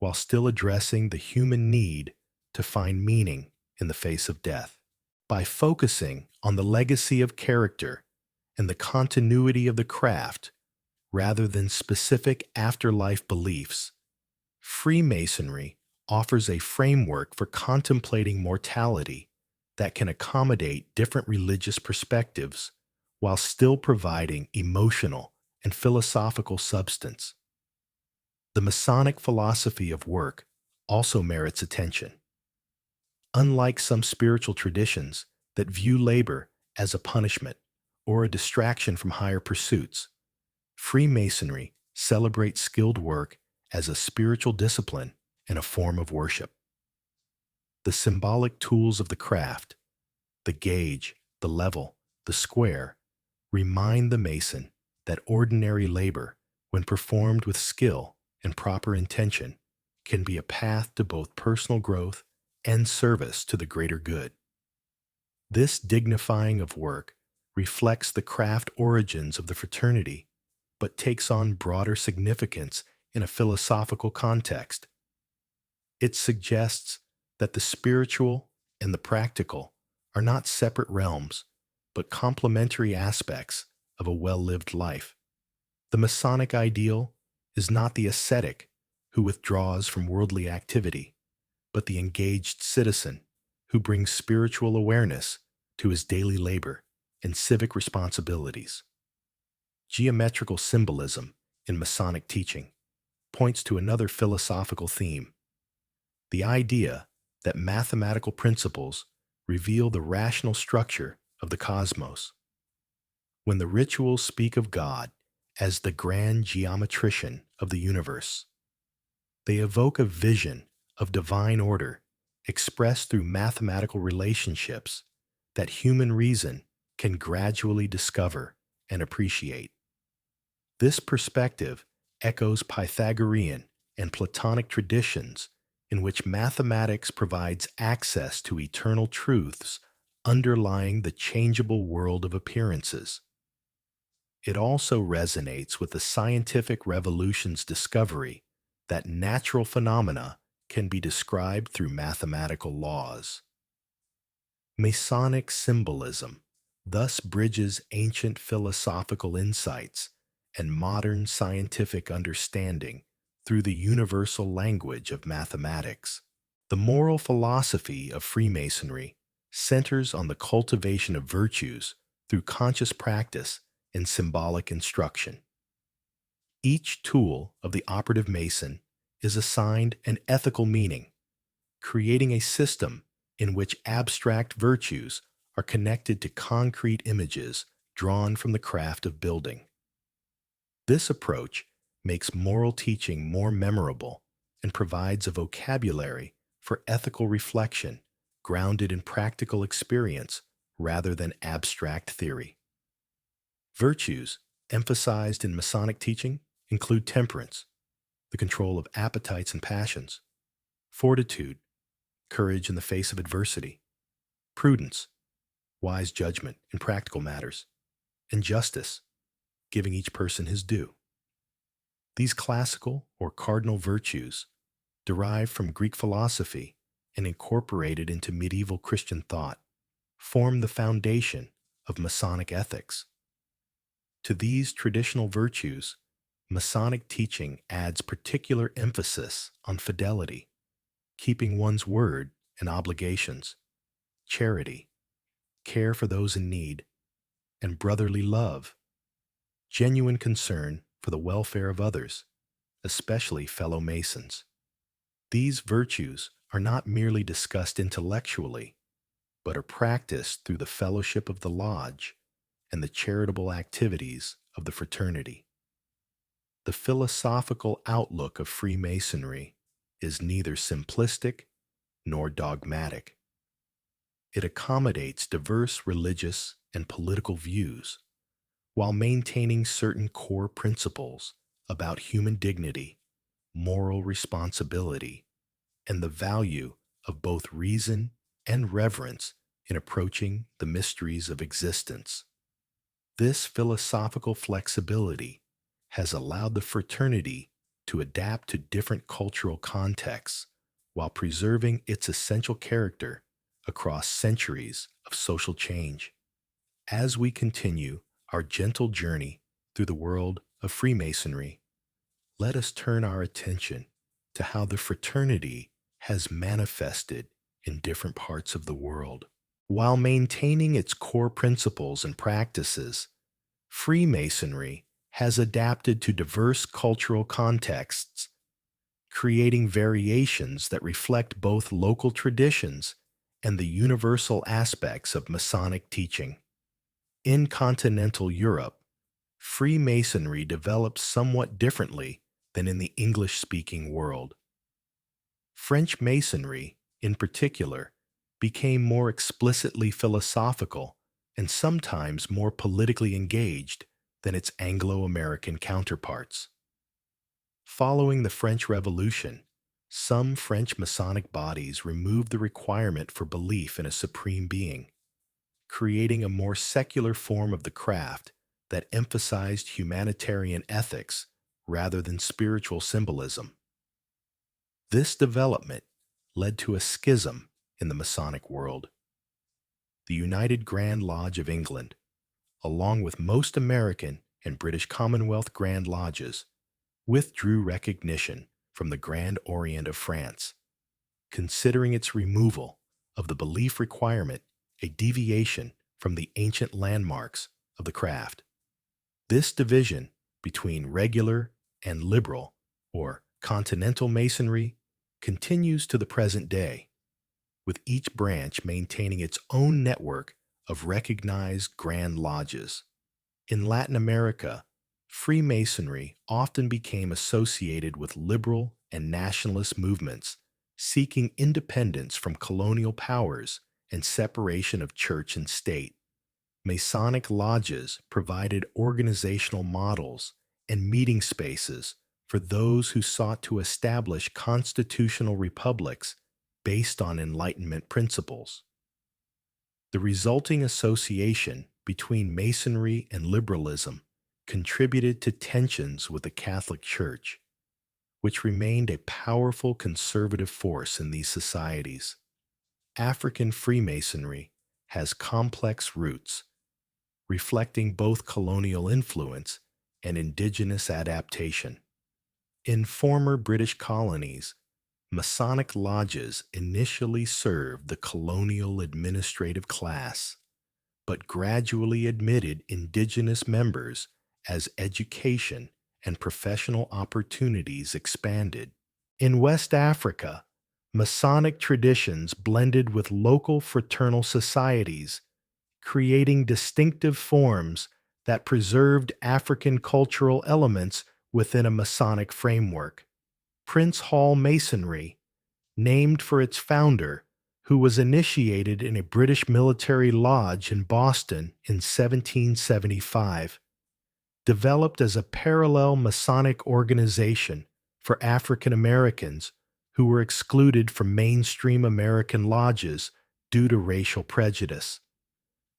while still addressing the human need to find meaning in the face of death. By focusing on the legacy of character and the continuity of the craft rather than specific afterlife beliefs, Freemasonry offers a framework for contemplating mortality that can accommodate different religious perspectives while still providing emotional and philosophical substance. The Masonic philosophy of work also merits attention. Unlike some spiritual traditions that view labor as a punishment or a distraction from higher pursuits, Freemasonry celebrates skilled work as a spiritual discipline and a form of worship. The symbolic tools of the craft, the gauge, the level, the square, remind the Mason that ordinary labor, when performed with skill and proper intention, can be a path to both personal growth and service to the greater good. This dignifying of work reflects the craft origins of the fraternity, but takes on broader significance in a philosophical context. It suggests that the spiritual and the practical are not separate realms, but complementary aspects of a well-lived life. The Masonic ideal is not the ascetic who withdraws from worldly activity, but the engaged citizen who brings spiritual awareness to his daily labor and civic responsibilities. Geometrical symbolism in Masonic teaching points to another philosophical theme: the idea that mathematical principles reveal the rational structure of the cosmos. When the rituals speak of God as the grand geometrician of the universe, they evoke a vision of divine order expressed through mathematical relationships that human reason can gradually discover and appreciate. This perspective echoes Pythagorean and Platonic traditions in which mathematics provides access to eternal truths underlying the changeable world of appearances. It also resonates with the scientific revolution's discovery that natural phenomena can be described through mathematical laws. Masonic symbolism thus bridges ancient philosophical insights and modern scientific understanding through the universal language of mathematics. The moral philosophy of Freemasonry centers on the cultivation of virtues through conscious practice and symbolic instruction. Each tool of the operative Mason is assigned an ethical meaning, creating a system in which abstract virtues are connected to concrete images drawn from the craft of building. This approach makes moral teaching more memorable and provides a vocabulary for ethical reflection grounded in practical experience rather than abstract theory. Virtues emphasized in Masonic teaching include temperance, the control of appetites and passions, fortitude, courage in the face of adversity, prudence, wise judgment in practical matters, and justice, giving each person his due. These classical or cardinal virtues, derived from Greek philosophy and incorporated into medieval Christian thought, form the foundation of Masonic ethics. To these traditional virtues, Masonic teaching adds particular emphasis on fidelity, keeping one's word and obligations, charity, care for those in need, and brotherly love, genuine concern for the welfare of others, especially fellow Masons. These virtues are not merely discussed intellectually, but are practiced through the fellowship of the lodge and the charitable activities of the fraternity. The philosophical outlook of Freemasonry is neither simplistic nor dogmatic. It accommodates diverse religious and political views while maintaining certain core principles about human dignity, moral responsibility, and the value of both reason and reverence in approaching the mysteries of existence. This philosophical flexibility has allowed the fraternity to adapt to different cultural contexts while preserving its essential character across centuries of social change. As we continue our gentle journey through the world of Freemasonry, let us turn our attention to how the fraternity has manifested in different parts of the world. While maintaining its core principles and practices, Freemasonry has adapted to diverse cultural contexts, creating variations that reflect both local traditions and the universal aspects of Masonic teaching. In continental Europe, Freemasonry developed somewhat differently than in the English-speaking world. French Masonry, in particular, became more explicitly philosophical and sometimes more politically engaged than its Anglo-American counterparts. Following the French Revolution, some French Masonic bodies removed the requirement for belief in a supreme being, creating a more secular form of the craft that emphasized humanitarian ethics rather than spiritual symbolism. This development led to a schism in the Masonic world. The United Grand Lodge of England, along with most American and British Commonwealth Grand Lodges, withdrew recognition from the Grand Orient of France, considering its removal of the belief requirement a deviation from the ancient landmarks of the craft. This division between regular and liberal, or continental Masonry, continues to the present day, with each branch maintaining its own network of recognized Grand Lodges. In Latin America, Freemasonry often became associated with liberal and nationalist movements seeking independence from colonial powers and separation of church and state. Masonic lodges provided organizational models and meeting spaces for those who sought to establish constitutional republics based on Enlightenment principles. The resulting association between Masonry and liberalism contributed to tensions with the Catholic Church, which remained a powerful conservative force in these societies. African Freemasonry has complex roots, reflecting both colonial influence and indigenous adaptation. In former British colonies, Masonic lodges initially served the colonial administrative class, but gradually admitted indigenous members as education and professional opportunities expanded. In West Africa, Masonic traditions blended with local fraternal societies, creating distinctive forms that preserved African cultural elements within a Masonic framework. Prince Hall Masonry, named for its founder, who was initiated in a British military lodge in Boston in 1775, developed as a parallel Masonic organization for African Americans who were excluded from mainstream American lodges due to racial prejudice.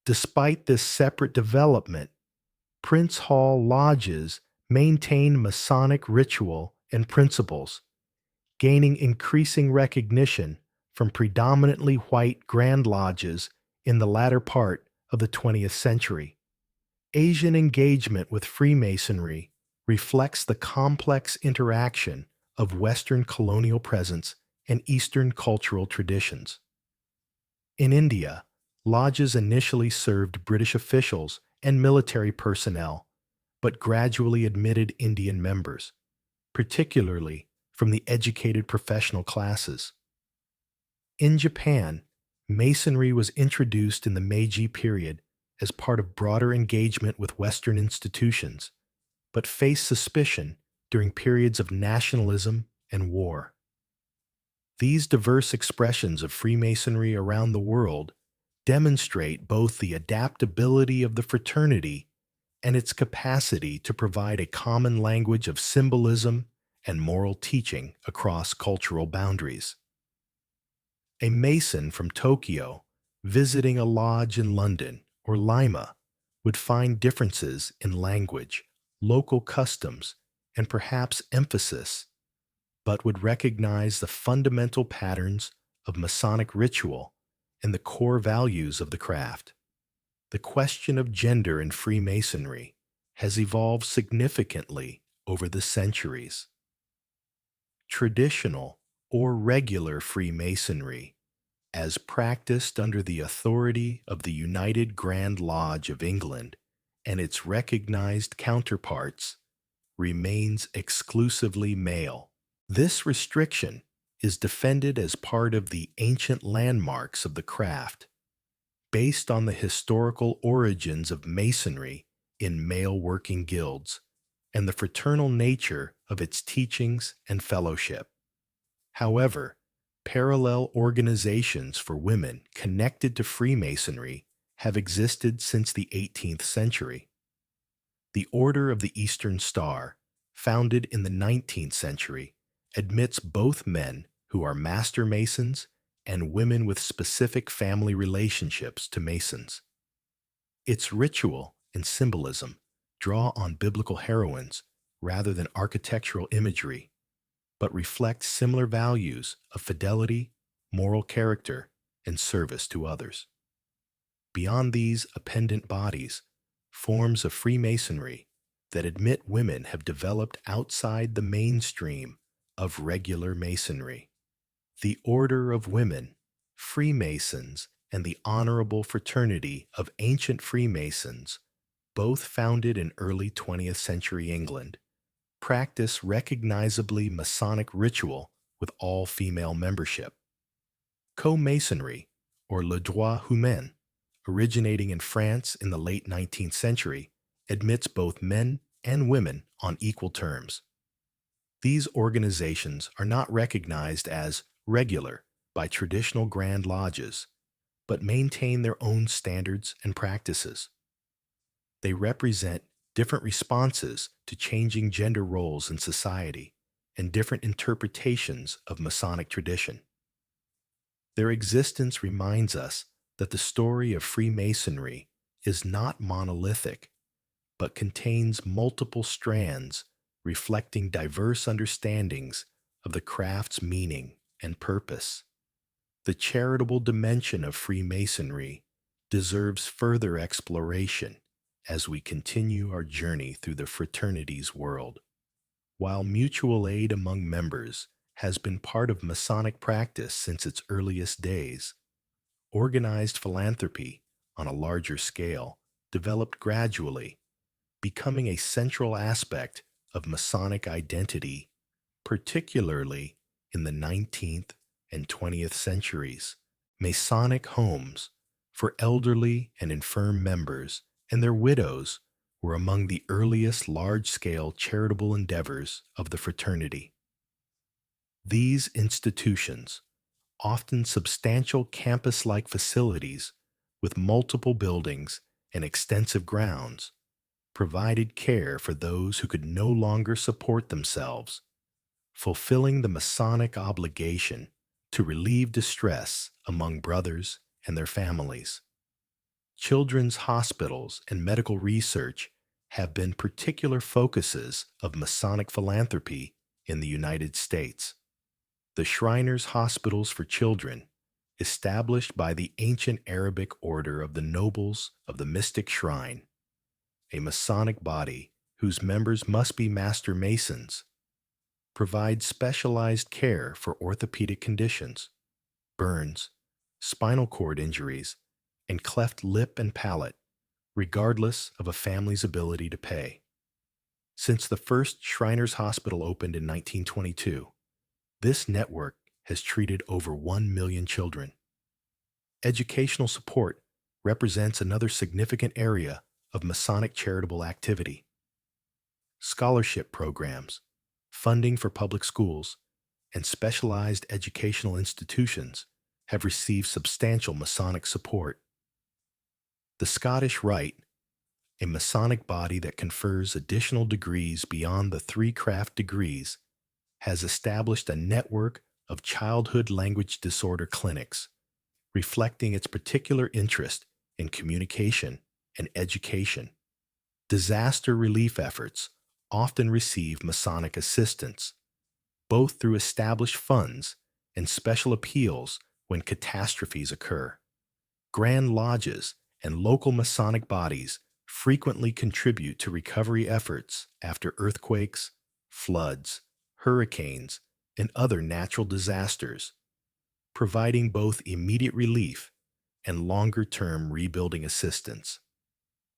Despite this separate development, Prince Hall lodges maintain Masonic ritual and principles, gaining increasing recognition from predominantly white Grand Lodges in the latter part of the 20th century. Asian engagement with Freemasonry reflects the complex interaction of Western colonial presence and Eastern cultural traditions. In India, lodges initially served British officials and military personnel, but gradually admitted Indian members, particularly from the educated professional classes. In Japan, Masonry was introduced in the Meiji period as part of broader engagement with Western institutions, but faced suspicion during periods of nationalism and war. These diverse expressions of Freemasonry around the world demonstrate both the adaptability of the fraternity and its capacity to provide a common language of symbolism and moral teaching across cultural boundaries. A Mason from Tokyo visiting a lodge in London or Lima would find differences in language, local customs, and perhaps emphasis, but would recognize the fundamental patterns of Masonic ritual and the core values of the craft. The question of gender in Freemasonry has evolved significantly over the centuries. Traditional or regular Freemasonry, as practiced under the authority of the United Grand Lodge of England and its recognized counterparts, remains exclusively male. This restriction is defended as part of the ancient landmarks of the craft, based on the historical origins of Masonry in male working guilds and the fraternal nature of its teachings and fellowship. However, parallel organizations for women connected to Freemasonry have existed since the 18th century. The Order of the Eastern Star, founded in the 19th century, admits both men who are Master Masons and women with specific family relationships to Masons. Its ritual and symbolism draw on biblical heroines rather than architectural imagery, but reflect similar values of fidelity, moral character, and service to others. Beyond these appendant bodies, forms of Freemasonry that admit women have developed outside the mainstream of regular Masonry. The Order of Women, Freemasons, and the Honorable Fraternity of Ancient Freemasons, both founded in early 20th century England, practice recognizably Masonic ritual with all female membership. Co-Masonry, or le droit humain, originating in France in the late 19th century, admits both men and women on equal terms. These organizations are not recognized as regular by traditional Grand Lodges, but maintain their own standards and practices. They represent different responses to changing gender roles in society and different interpretations of Masonic tradition. Their existence reminds us that the story of Freemasonry is not monolithic, but contains multiple strands reflecting diverse understandings of the craft's meaning and purpose. The charitable dimension of Freemasonry deserves further exploration as we continue our journey through the fraternity's world. While mutual aid among members has been part of Masonic practice since its earliest days, organized philanthropy on a larger scale developed gradually, becoming a central aspect of Masonic identity, particularly in the 19th and 20th centuries. Masonic homes for elderly and infirm members and their widows were among the earliest large-scale charitable endeavors of the fraternity. These institutions, often substantial campus-like facilities with multiple buildings and extensive grounds, provided care for those who could no longer support themselves, fulfilling the Masonic obligation to relieve distress among brothers and their families. Children's hospitals and medical research have been particular focuses of Masonic philanthropy in the United States. The Shriners Hospitals for Children, established by the ancient Arabic order of the Nobles of the Mystic Shrine, a Masonic body whose members must be Master Masons, provide specialized care for orthopedic conditions, burns, spinal cord injuries, and cleft lip and palate, regardless of a family's ability to pay. Since the first Shriners Hospital opened in 1922, this network has treated over 1 million children. Educational support represents another significant area of Masonic charitable activity. Scholarship programs, funding for public schools, and specialized educational institutions have received substantial Masonic support. The Scottish Rite, a Masonic body that confers additional degrees beyond the 3 craft degrees, has established a network of childhood language disorder clinics, reflecting its particular interest in communication and education. Disaster relief efforts often receive Masonic assistance, both through established funds and special appeals when catastrophes occur. Grand lodges and local Masonic bodies frequently contribute to recovery efforts after earthquakes, floods, hurricanes, and other natural disasters, providing both immediate relief and longer-term rebuilding assistance.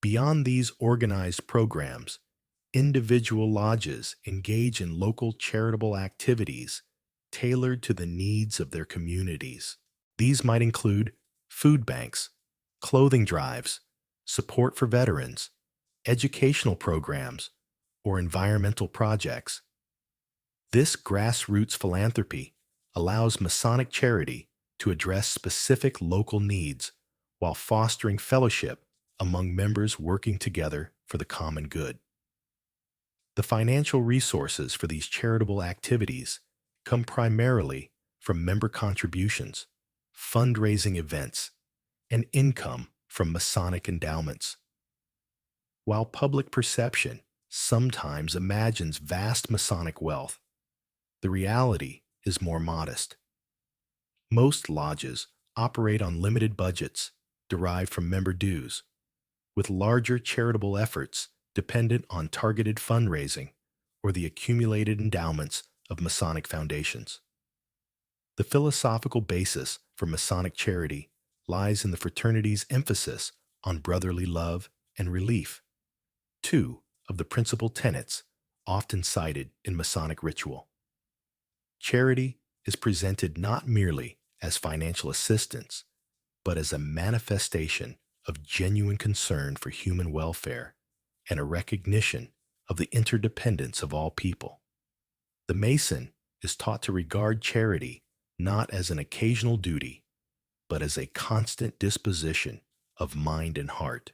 Beyond these organized programs, individual lodges engage in local charitable activities tailored to the needs of their communities. These might include food banks, clothing drives, support for veterans, educational programs, or environmental projects. This grassroots philanthropy allows Masonic charity to address specific local needs while fostering fellowship among members working together for the common good. The financial resources for these charitable activities come primarily from member contributions, fundraising events, and income from Masonic endowments. While public perception sometimes imagines vast Masonic wealth, the reality is more modest. Most lodges operate on limited budgets derived from member dues, with larger charitable efforts dependent on targeted fundraising or the accumulated endowments of Masonic foundations. The philosophical basis for Masonic charity lies in the fraternity's emphasis on brotherly love and relief, 2 of the principal tenets often cited in Masonic ritual. Charity is presented not merely as financial assistance, but as a manifestation of genuine concern for human welfare and a recognition of the interdependence of all people. The Mason is taught to regard charity not as an occasional duty, but as a constant disposition of mind and heart.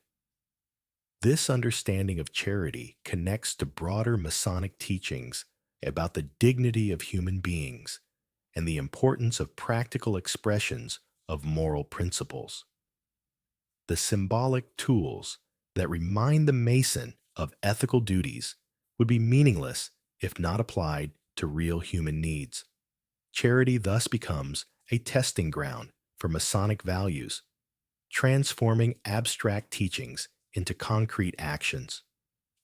This understanding of charity connects to broader Masonic teachings about the dignity of human beings and the importance of practical expressions of moral principles. The symbolic tools that remind the Mason of ethical duties would be meaningless if not applied to real human needs. Charity thus becomes a testing ground for Masonic values, transforming abstract teachings into concrete actions.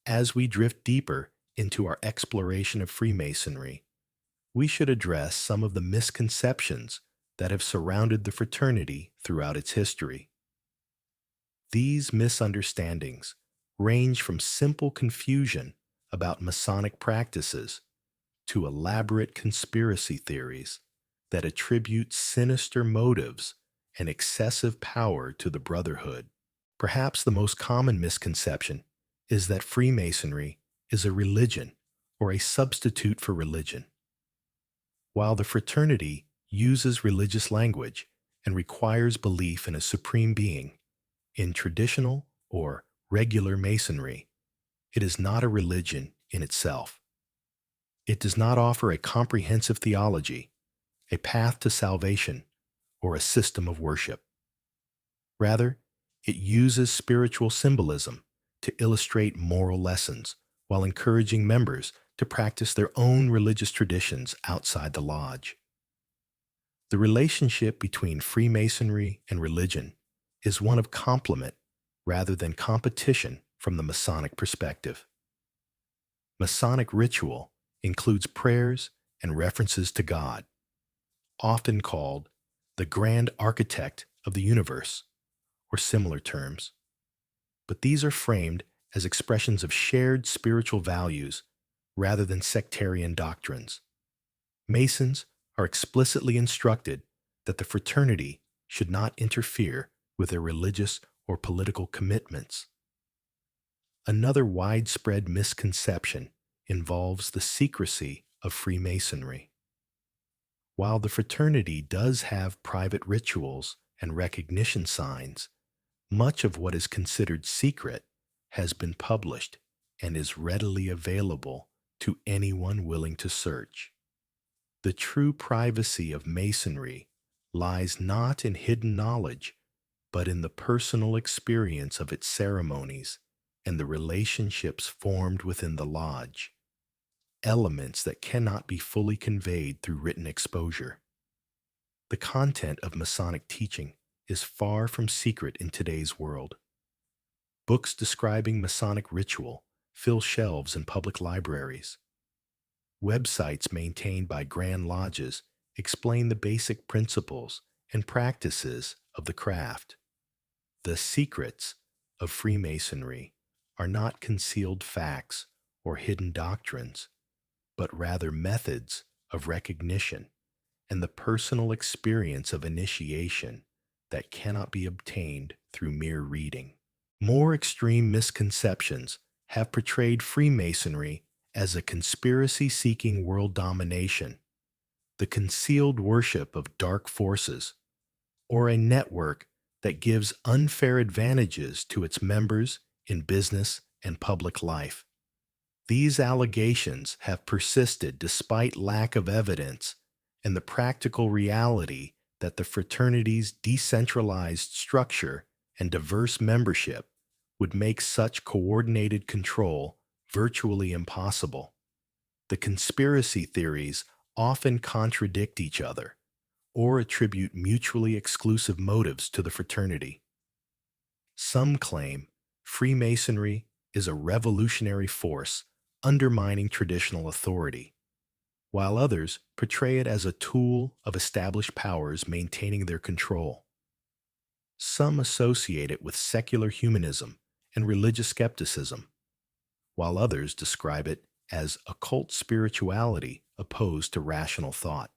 As we drift deeper into our exploration of Freemasonry, we should address some of the misconceptions that have surrounded the fraternity throughout its history. These misunderstandings range from simple confusion about Masonic practices to elaborate conspiracy theories that attribute sinister motives and excessive power to the brotherhood. Perhaps the most common misconception is that Freemasonry is a religion or a substitute for religion. While the fraternity uses religious language, and requires belief in a supreme being. In traditional or regular Masonry, it is not a religion in itself. It does not offer a comprehensive theology, a path to salvation, or a system of worship. Rather, it uses spiritual symbolism to illustrate moral lessons while encouraging members to practice their own religious traditions outside the lodge. The relationship between Freemasonry and religion is one of complement rather than competition from the Masonic perspective. Masonic ritual includes prayers and references to God, often called the Grand Architect of the Universe, or similar terms, but these are framed as expressions of shared spiritual values rather than sectarian doctrines. Masons are explicitly instructed that the fraternity should not interfere with their religious or political commitments. Another widespread misconception involves the secrecy of Freemasonry. While the fraternity does have private rituals and recognition signs, much of what is considered secret has been published and is readily available to anyone willing to search. The true privacy of Masonry lies not in hidden knowledge, but in the personal experience of its ceremonies and the relationships formed within the lodge, elements that cannot be fully conveyed through written exposure. The content of Masonic teaching is far from secret in today's world. Books describing Masonic ritual fill shelves in public libraries. Websites maintained by Grand Lodges explain the basic principles and practices of the craft. The secrets of Freemasonry are not concealed facts or hidden doctrines, but rather methods of recognition and the personal experience of initiation that cannot be obtained through mere reading. More extreme misconceptions have portrayed Freemasonry as a conspiracy-seeking world domination, the concealed worship of dark forces, or a network that gives unfair advantages to its members in business and public life. These allegations have persisted despite lack of evidence and the practical reality that the fraternity's decentralized structure and diverse membership would make such coordinated control virtually impossible. The conspiracy theories often contradict each other or attribute mutually exclusive motives to the fraternity. Some claim Freemasonry is a revolutionary force undermining traditional authority, while others portray it as a tool of established powers maintaining their control. Some associate it with secular humanism and religious skepticism, while others describe it as occult spirituality opposed to rational thought.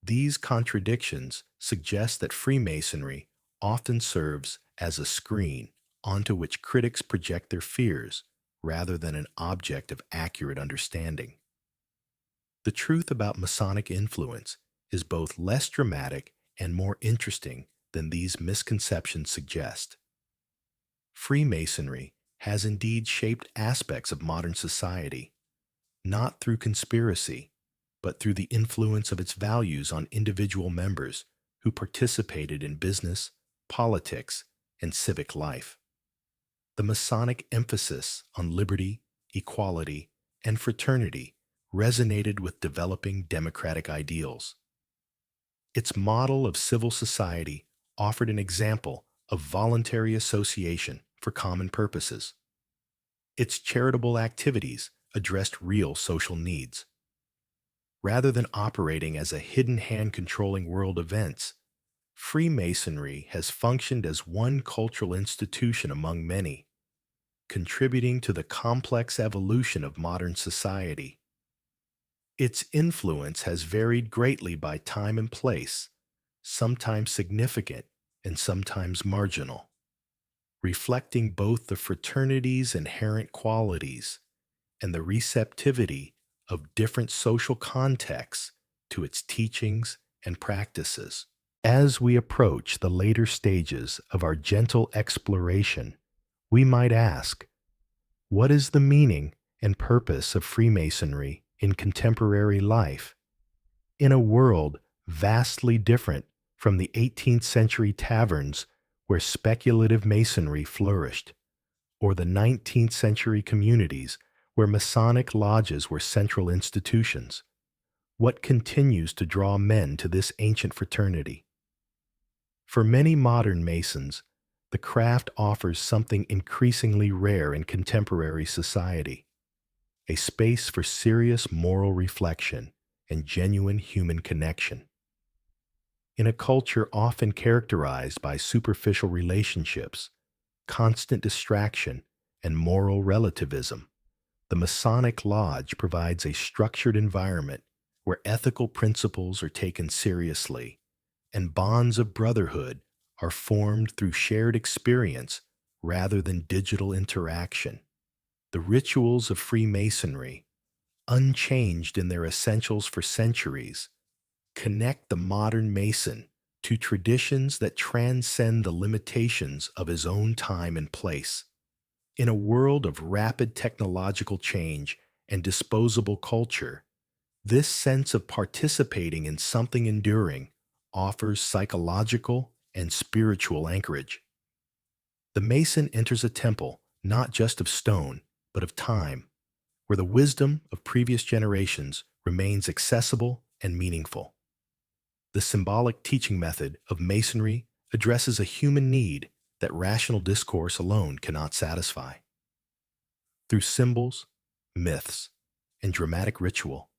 These contradictions suggest that Freemasonry often serves as a screen onto which critics project their fears rather than an object of accurate understanding. The truth about Masonic influence is both less dramatic and more interesting than these misconceptions suggest. Freemasonry has indeed shaped aspects of modern society, not through conspiracy, but through the influence of its values on individual members who participated in business, politics, and civic life. The Masonic emphasis on liberty, equality, and fraternity resonated with developing democratic ideals. Its model of civil society offered an example of voluntary association for common purposes. Its charitable activities addressed real social needs. Rather than operating as a hidden hand controlling world events, Freemasonry has functioned as one cultural institution among many, contributing to the complex evolution of modern society. Its influence has varied greatly by time and place, sometimes significant and sometimes marginal, reflecting both the fraternity's inherent qualities and the receptivity of different social contexts to its teachings and practices. As we approach the later stages of our gentle exploration, we might ask, what is the meaning and purpose of Freemasonry in contemporary life? In a world vastly different from the 18th century taverns where speculative masonry flourished, or the 19th century communities where Masonic lodges were central institutions, what continues to draw men to this ancient fraternity? For many modern Masons, the craft offers something increasingly rare in contemporary society: a space for serious moral reflection and genuine human connection. In a culture often characterized by superficial relationships, constant distraction, and moral relativism, the Masonic Lodge provides a structured environment where ethical principles are taken seriously and bonds of brotherhood are formed through shared experience rather than digital interaction. The rituals of Freemasonry, unchanged in their essentials for centuries, connect the modern Mason to traditions that transcend the limitations of his own time and place. In a world of rapid technological change and disposable culture, this sense of participating in something enduring offers psychological and spiritual anchorage. The Mason enters a temple not just of stone, but of time, where the wisdom of previous generations remains accessible and meaningful. The symbolic teaching method of Masonry addresses a human need that rational discourse alone cannot satisfy. Through symbols, myths, and dramatic ritual,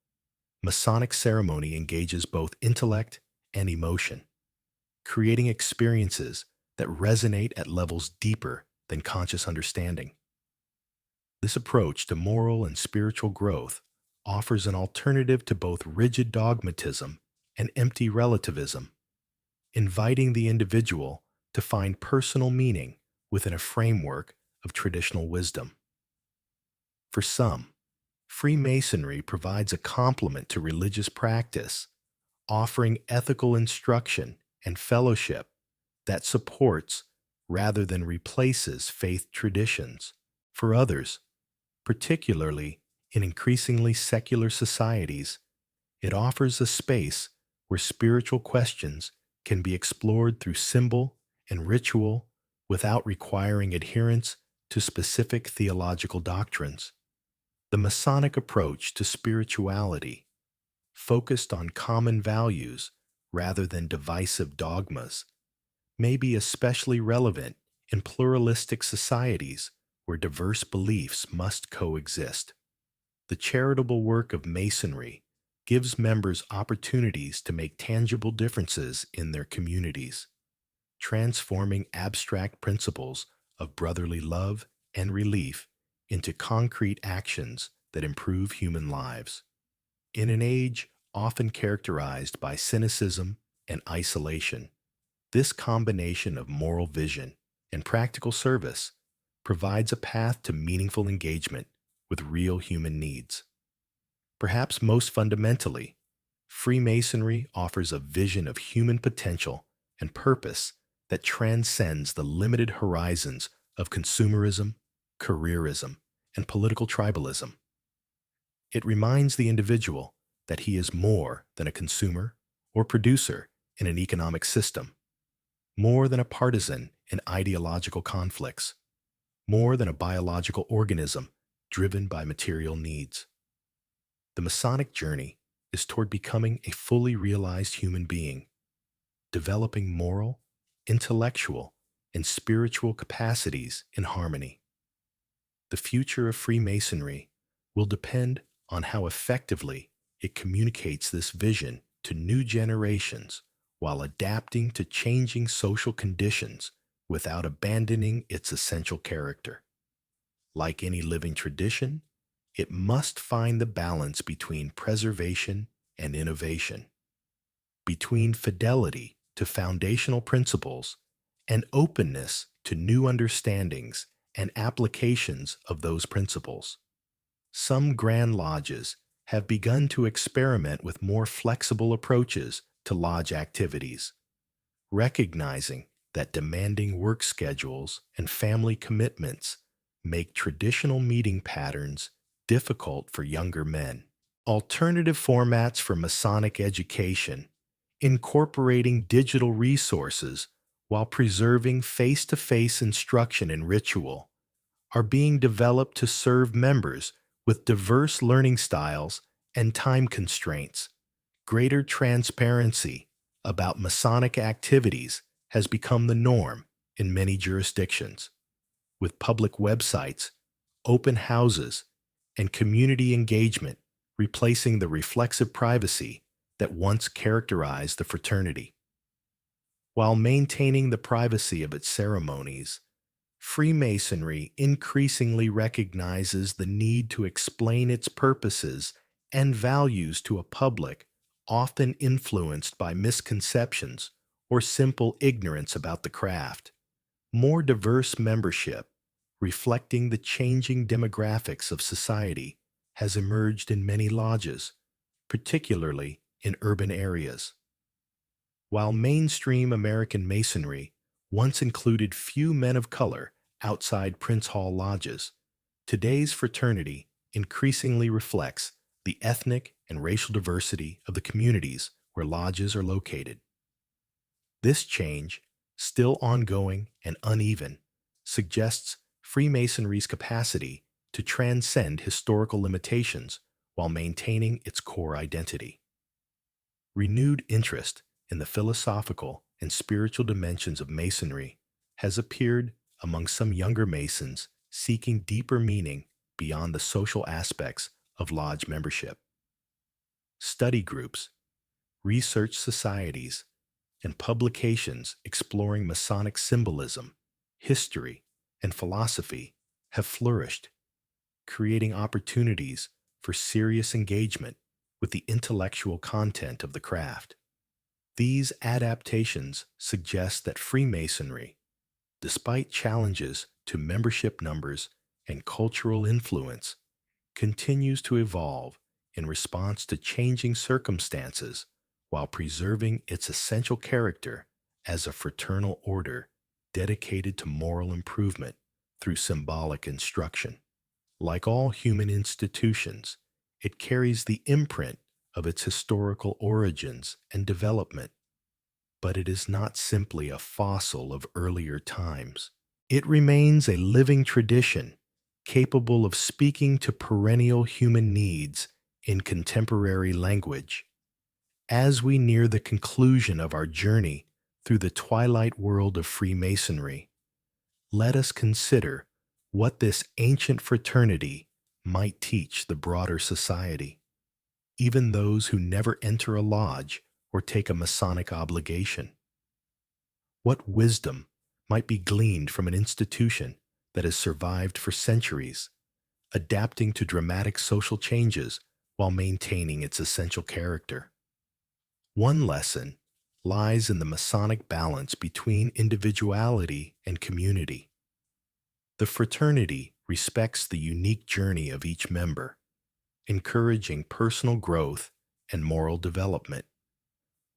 Masonic ceremony engages both intellect and emotion, creating experiences that resonate at levels deeper than conscious understanding. This approach to moral and spiritual growth offers an alternative to both rigid dogmatism and empty relativism, inviting the individual to find personal meaning within a framework of traditional wisdom. For some, Freemasonry provides a complement to religious practice, offering ethical instruction and fellowship that supports rather than replaces faith traditions. For others, particularly in increasingly secular societies, it offers a space where spiritual questions can be explored through symbol and ritual without requiring adherence to specific theological doctrines. The Masonic approach to spirituality, focused on common values rather than divisive dogmas, may be especially relevant in pluralistic societies where diverse beliefs must coexist. The charitable work of Masonry gives members opportunities to make tangible differences in their communities, transforming abstract principles of brotherly love and relief into concrete actions that improve human lives. In an age often characterized by cynicism and isolation, this combination of moral vision and practical service provides a path to meaningful engagement with real human needs. Perhaps most fundamentally, Freemasonry offers a vision of human potential and purpose that transcends the limited horizons of consumerism, careerism, and political tribalism. It reminds the individual that he is more than a consumer or producer in an economic system, more than a partisan in ideological conflicts, more than a biological organism driven by material needs. The Masonic journey is toward becoming a fully realized human being, developing moral, intellectual, and spiritual capacities in harmony. The future of Freemasonry will depend on how effectively it communicates this vision to new generations while adapting to changing social conditions without abandoning its essential character. Like any living tradition, it must find the balance between preservation and innovation, between fidelity to foundational principles and openness to new understandings and applications of those principles. Some Grand Lodges have begun to experiment with more flexible approaches to lodge activities, recognizing that demanding work schedules and family commitments make traditional meeting patterns difficult for younger men. Alternative formats for Masonic education, incorporating digital resources while preserving face-to-face instruction and ritual, are being developed to serve members with diverse learning styles and time constraints. Greater transparency about Masonic activities has become the norm in many jurisdictions, with public websites, open houses, and community engagement replacing the reflexive privacy that once characterized the fraternity. While maintaining the privacy of its ceremonies, Freemasonry increasingly recognizes the need to explain its purposes and values to a public often influenced by misconceptions or simple ignorance about the craft. More diverse membership, reflecting the changing demographics of society, has emerged in many lodges, particularly in urban areas. While mainstream American Masonry once included few men of color outside Prince Hall lodges, today's fraternity increasingly reflects the ethnic and racial diversity of the communities where lodges are located. This change, still ongoing and uneven, suggests Freemasonry's capacity to transcend historical limitations while maintaining its core identity. Renewed interest in the philosophical and spiritual dimensions of Masonry has appeared among some younger Masons seeking deeper meaning beyond the social aspects of lodge membership. Study groups, research societies, and publications exploring Masonic symbolism, history, and philosophy have flourished, creating opportunities for serious engagement with the intellectual content of the craft. These adaptations suggest that Freemasonry, despite challenges to membership numbers and cultural influence, continues to evolve in response to changing circumstances while preserving its essential character as a fraternal order dedicated to moral improvement through symbolic instruction. Like all human institutions, it carries the imprint of its historical origins and development, but it is not simply a fossil of earlier times. It remains a living tradition capable of speaking to perennial human needs in contemporary language. As we near the conclusion of our journey through the twilight world of Freemasonry, let us consider what this ancient fraternity might teach the broader society, even those who never enter a lodge or take a Masonic obligation. What wisdom might be gleaned from an institution that has survived for centuries, adapting to dramatic social changes while maintaining its essential character? One lesson lies in the Masonic balance between individuality and community. The fraternity respects the unique journey of each member, encouraging personal growth and moral development,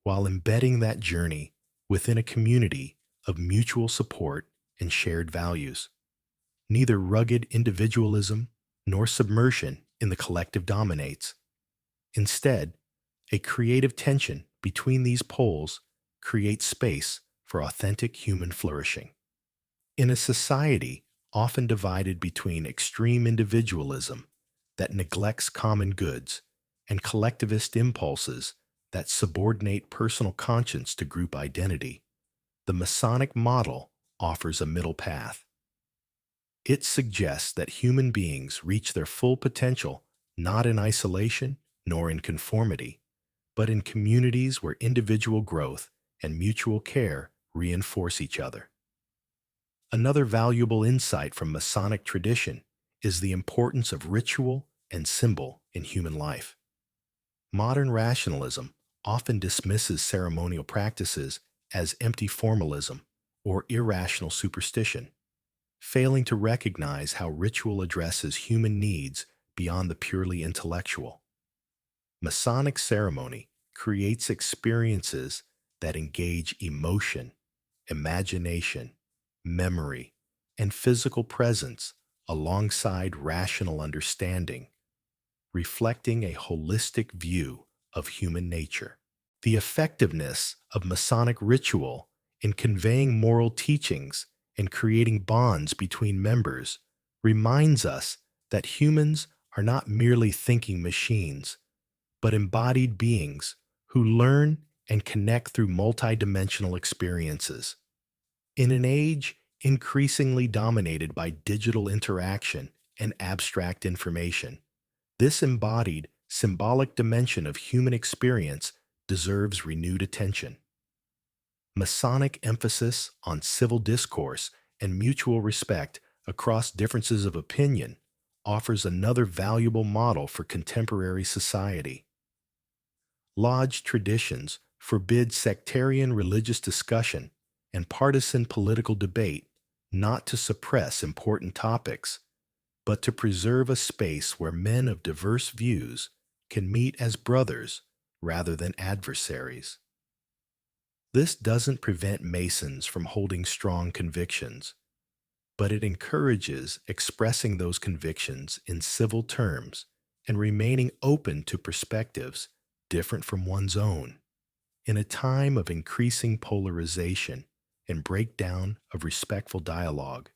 while embedding that journey within a community of mutual support and shared values. Neither rugged individualism nor submersion in the collective dominates. Instead, a creative tension between these poles creates space for authentic human flourishing. In a society often divided between extreme individualism that neglects common goods and collectivist impulses that subordinate personal conscience to group identity, the Masonic model offers a middle path. It suggests that human beings reach their full potential not in isolation nor in conformity, but in communities where individual growth and mutual care reinforce each other. Another valuable insight from Masonic tradition is the importance of ritual and symbol in human life. Modern rationalism often dismisses ceremonial practices as empty formalism or irrational superstition, failing to recognize how ritual addresses human needs beyond the purely intellectual. Masonic ceremony creates experiences that engage emotion, imagination, memory, and physical presence alongside rational understanding, reflecting a holistic view of human nature. The effectiveness of Masonic ritual in conveying moral teachings and creating bonds between members reminds us that humans are not merely thinking machines, but embodied beings who learn and connect through multidimensional experiences. In an age increasingly dominated by digital interaction and abstract information, this embodied, symbolic dimension of human experience deserves renewed attention. Masonic emphasis on civil discourse and mutual respect across differences of opinion offers another valuable model for contemporary society. Lodge traditions forbid sectarian religious discussion and partisan political debate, not to suppress important topics, but to preserve a space where men of diverse views can meet as brothers rather than adversaries. This doesn't prevent Masons from holding strong convictions, but it encourages expressing those convictions in civil terms and remaining open to perspectives different from one's own. In a time of increasing polarization and breakdown of respectful dialogue,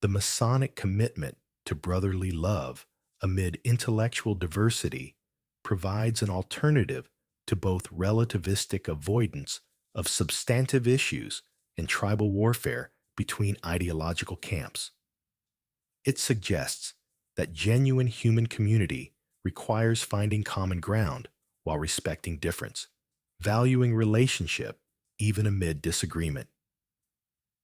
the Masonic commitment to brotherly love amid intellectual diversity provides an alternative to both relativistic avoidance of substantive issues and tribal warfare between ideological camps. It suggests that genuine human community requires finding common ground while respecting difference, valuing relationship even amid disagreement.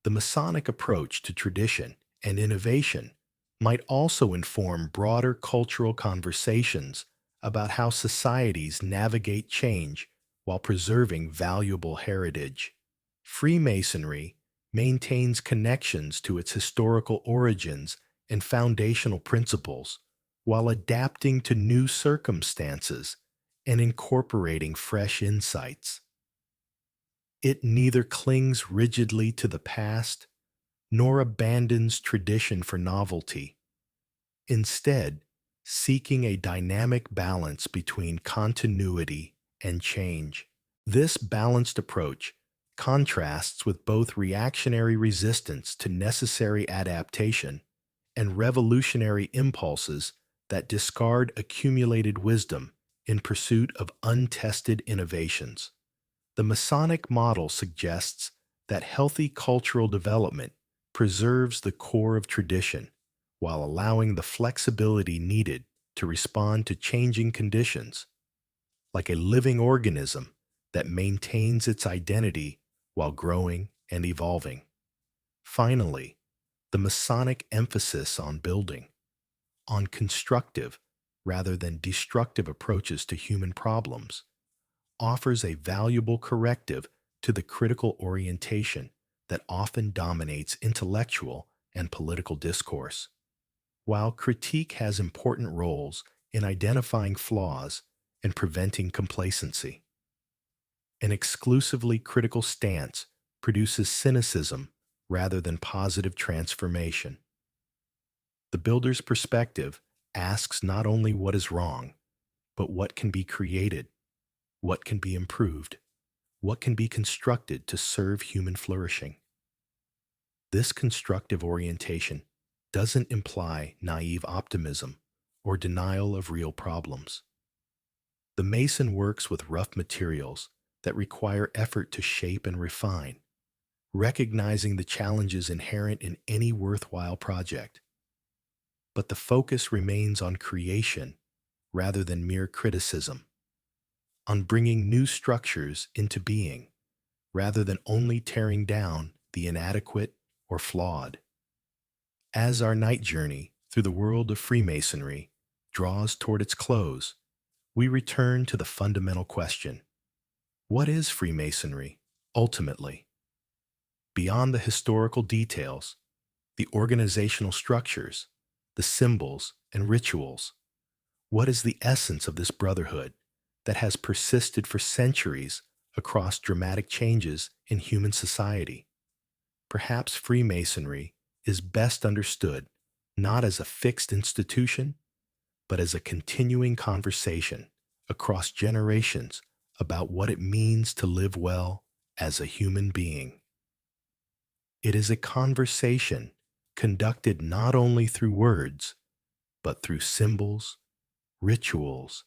The Masonic approach to tradition and innovation might also inform broader cultural conversations about how societies navigate change while preserving valuable heritage. Freemasonry maintains connections to its historical origins and foundational principles while adapting to new circumstances and incorporating fresh insights. It neither clings rigidly to the past nor abandons tradition for novelty, instead, seeking a dynamic balance between continuity and change. This balanced approach contrasts with both reactionary resistance to necessary adaptation and revolutionary impulses that discard accumulated wisdom in pursuit of untested innovations. The Masonic model suggests that healthy cultural development preserves the core of tradition while allowing the flexibility needed to respond to changing conditions, like a living organism that maintains its identity while growing and evolving. Finally, the Masonic emphasis on building, on constructive rather than destructive approaches to human problems, offers a valuable corrective to the critical orientation that often dominates intellectual and political discourse. While critique has important roles in identifying flaws and preventing complacency, an exclusively critical stance produces cynicism rather than positive transformation. The builder's perspective asks not only what is wrong, but what can be created, what can be improved, what can be constructed to serve human flourishing. This constructive orientation doesn't imply naive optimism or denial of real problems. The Mason works with rough materials that require effort to shape and refine, recognizing the challenges inherent in any worthwhile project. But the focus remains on creation rather than mere criticism, on bringing new structures into being rather than only tearing down the inadequate or flawed. As our night journey through the world of Freemasonry draws toward its close, we return to the fundamental question: what is Freemasonry, ultimately? Beyond the historical details, the organizational structures, the symbols and rituals, what is the essence of this brotherhood that has persisted for centuries across dramatic changes in human society. Perhaps Freemasonry is best understood not as a fixed institution, but as a continuing conversation across generations about what it means to live well as a human being. It is a conversation conducted not only through words, but through symbols, rituals,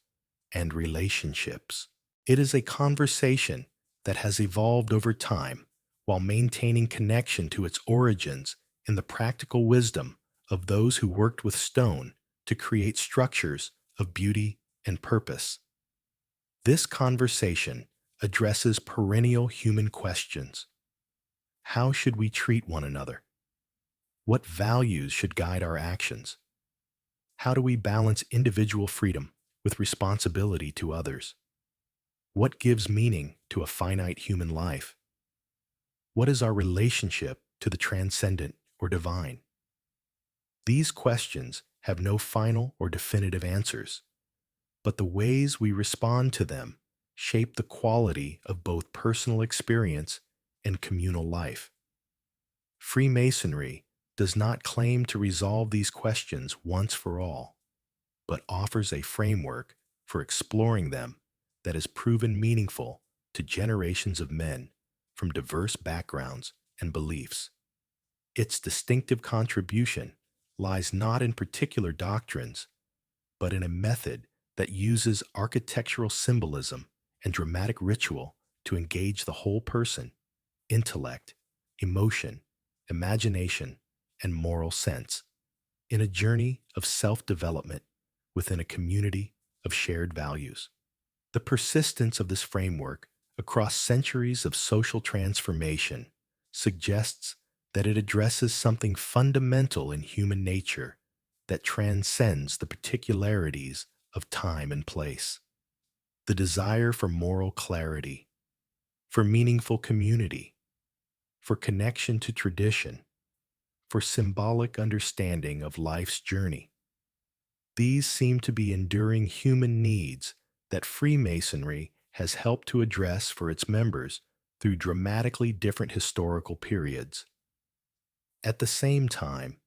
and relationships. It is a conversation that has evolved over time while maintaining connection to its origins in the practical wisdom of those who worked with stone to create structures of beauty and purpose. This conversation addresses perennial human questions. How should we treat one another? What values should guide our actions? How do we balance individual freedom with responsibility to others? What gives meaning to a finite human life? What is our relationship to the transcendent or divine? These questions have no final or definitive answers, but the ways we respond to them shape the quality of both personal experience and communal life. Freemasonry does not claim to resolve these questions once for all, but offers a framework for exploring them that has proven meaningful to generations of men from diverse backgrounds and beliefs. Its distinctive contribution lies not in particular doctrines, but in a method that uses architectural symbolism and dramatic ritual to engage the whole person, intellect, emotion, imagination, and moral sense in a journey of self-development within a community of shared values. The persistence of this framework across centuries of social transformation suggests that it addresses something fundamental in human nature that transcends the particularities of time and place. The desire for moral clarity, for meaningful community, for connection to tradition, for symbolic understanding of life's journey. These seem to be enduring human needs that Freemasonry has helped to address for its members through dramatically different historical periods. At the same time,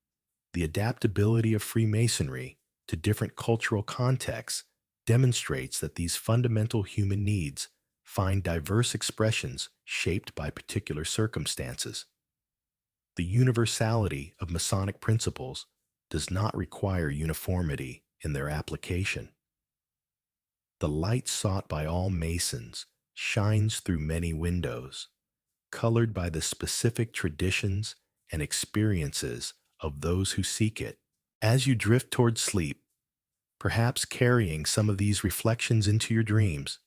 the adaptability of Freemasonry to different cultural contexts demonstrates that these fundamental human needs find diverse expressions shaped by particular circumstances. The universality of Masonic principles does not require uniformity in their application. The light sought by all Masons shines through many windows, colored by the specific traditions and experiences of those who seek it. As you drift toward sleep, perhaps carrying some of these reflections into your dreams,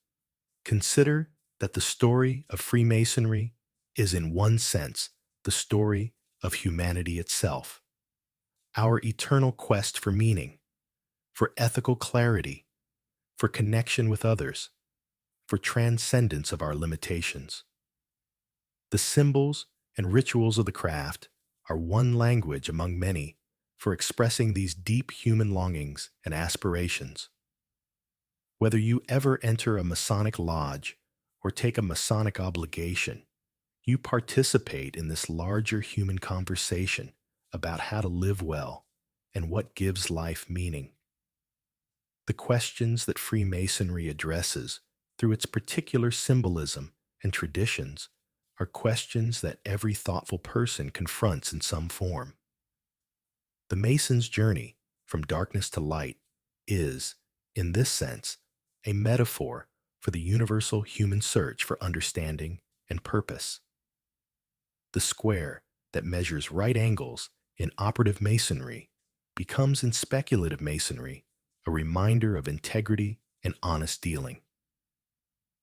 consider that the story of Freemasonry is in one sense the story of humanity itself. Our eternal quest for meaning, for ethical clarity, for connection with others, for transcendence of our limitations. The symbols and rituals of the craft are one language among many for expressing these deep human longings and aspirations. Whether you ever enter a Masonic lodge or take a Masonic obligation, you participate in this larger human conversation about how to live well and what gives life meaning. The questions that Freemasonry addresses through its particular symbolism and traditions are questions that every thoughtful person confronts in some form. The Mason's journey from darkness to light is, in this sense, a metaphor for the universal human search for understanding and purpose. The square that measures right angles in operative Masonry becomes in speculative Masonry a reminder of integrity and honest dealing.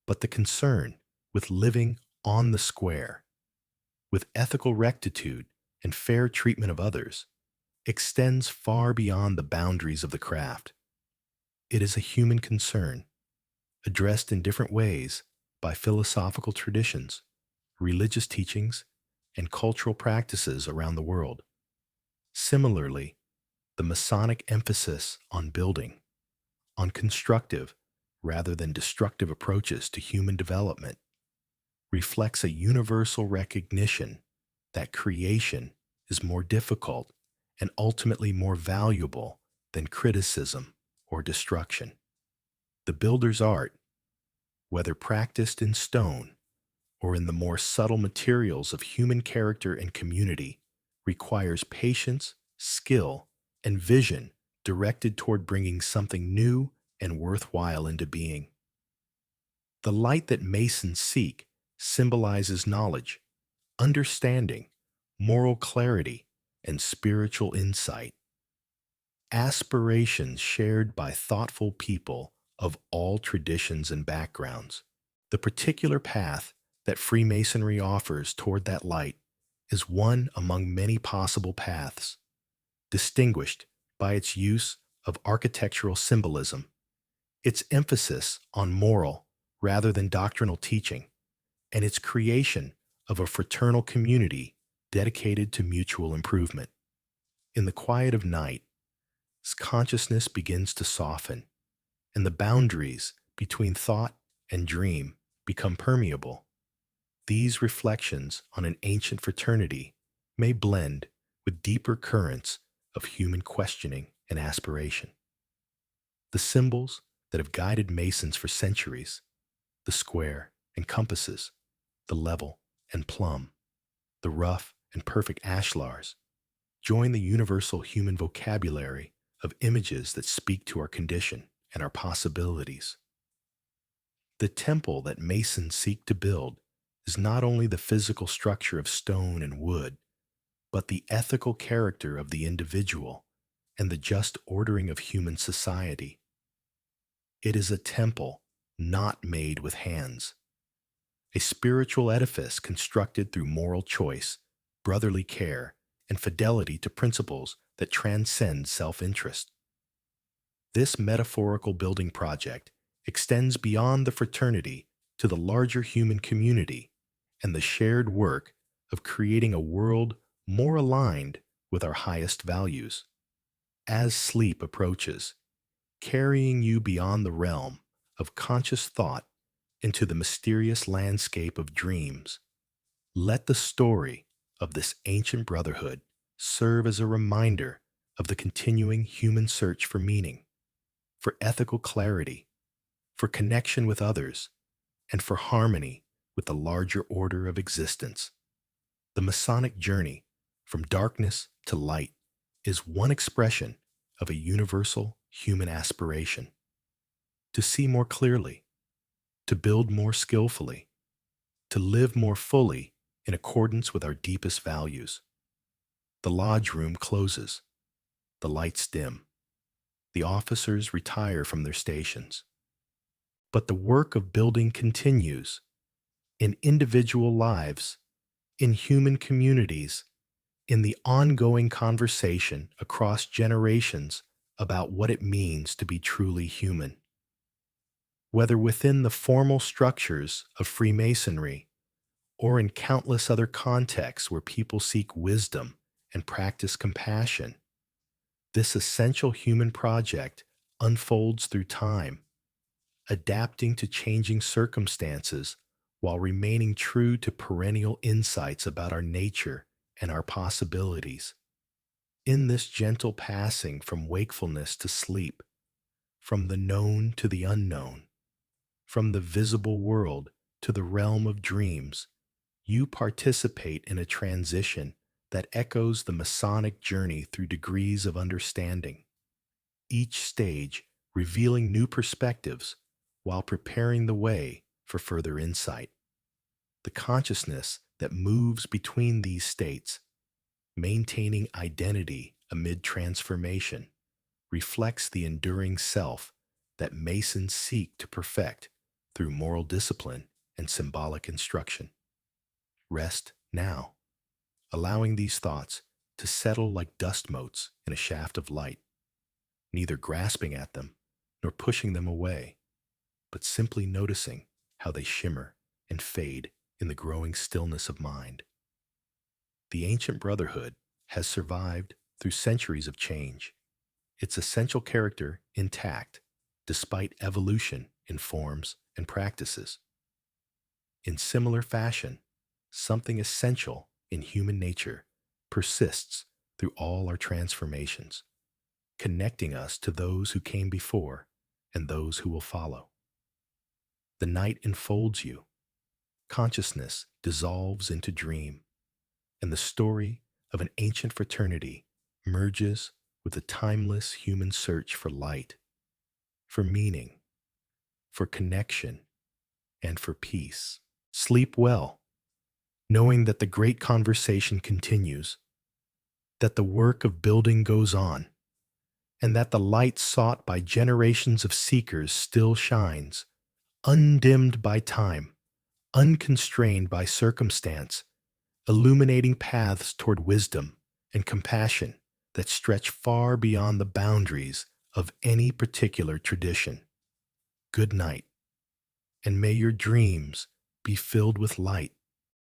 But the concern with living on the square, with ethical rectitude and fair treatment of others, extends far beyond the boundaries of the craft. It is a human concern, addressed in different ways by philosophical traditions, religious teachings, and cultural practices around the world. Similarly, the Masonic emphasis on building, on constructive, rather than destructive approaches to human development, reflects a universal recognition that creation is more difficult and ultimately more valuable than criticism or destruction. The builder's art, whether practiced in stone or in the more subtle materials of human character and community, requires patience, skill, and vision directed toward bringing something new and worthwhile into being. The light that Masons seek symbolizes knowledge, understanding, moral clarity, and spiritual insight, aspirations shared by thoughtful people of all traditions and backgrounds. The particular path that Freemasonry offers toward that light is one among many possible paths, distinguished by its use of architectural symbolism, its emphasis on moral rather than doctrinal teaching, and its creation of a fraternal community dedicated to mutual improvement. In the quiet of night, consciousness begins to soften, and the boundaries between thought and dream become permeable. These reflections on an ancient fraternity may blend with deeper currents of human questioning and aspiration. The symbols that have guided Masons for centuries, the square and compasses, the level and plumb, the rough and perfect ashlars, join the universal human vocabulary of images that speak to our condition and our possibilities. The temple that Masons seek to build is not only the physical structure of stone and wood, but the ethical character of the individual and the just ordering of human society. It is a temple not made with hands, a spiritual edifice constructed through moral choice, brotherly care, and fidelity to principles that transcend self-interest. This metaphorical building project extends beyond the fraternity to the larger human community and the shared work of creating a world more aligned with our highest values. As sleep approaches, carrying you beyond the realm of conscious thought into the mysterious landscape of dreams, let the story of this ancient brotherhood serve as a reminder of the continuing human search for meaning, for ethical clarity, for connection with others, and for harmony with the larger order of existence. The Masonic journey from darkness to light is one expression of a universal human aspiration to see more clearly, to build more skillfully, to live more fully in accordance with our deepest values. The lodge room closes, the lights dim, the officers retire from their stations. But the work of building continues in individual lives, in human communities, in the ongoing conversation across generations about what it means to be truly human. Whether within the formal structures of Freemasonry or in countless other contexts where people seek wisdom and practice compassion, this essential human project unfolds through time, adapting to changing circumstances while remaining true to perennial insights about our nature and our possibilities. In this gentle passing from wakefulness to sleep, from the known to the unknown, from the visible world to the realm of dreams, you participate in a transition that echoes the Masonic journey through degrees of understanding, each stage revealing new perspectives while preparing the way for further insight. The consciousness that moves between these states, maintaining identity amid transformation, reflects the enduring self that Masons seek to perfect through moral discipline and symbolic instruction. Rest now, allowing these thoughts to settle like dust motes in a shaft of light, neither grasping at them nor pushing them away, but simply noticing how they shimmer and fade in the growing stillness of mind. The ancient brotherhood has survived through centuries of change, its essential character intact despite evolution in forms and practices. In similar fashion, something essential in human nature persists through all our transformations, connecting us to those who came before and those who will follow. The night enfolds you, consciousness dissolves into dream, and the story of an ancient fraternity merges with the timeless human search for light, for meaning, for connection, and for peace. Sleep well, knowing that the great conversation continues, that the work of building goes on, and that the light sought by generations of seekers still shines, undimmed by time, unconstrained by circumstance, illuminating paths toward wisdom and compassion that stretch far beyond the boundaries of any particular tradition. Good night, and may your dreams be filled with light.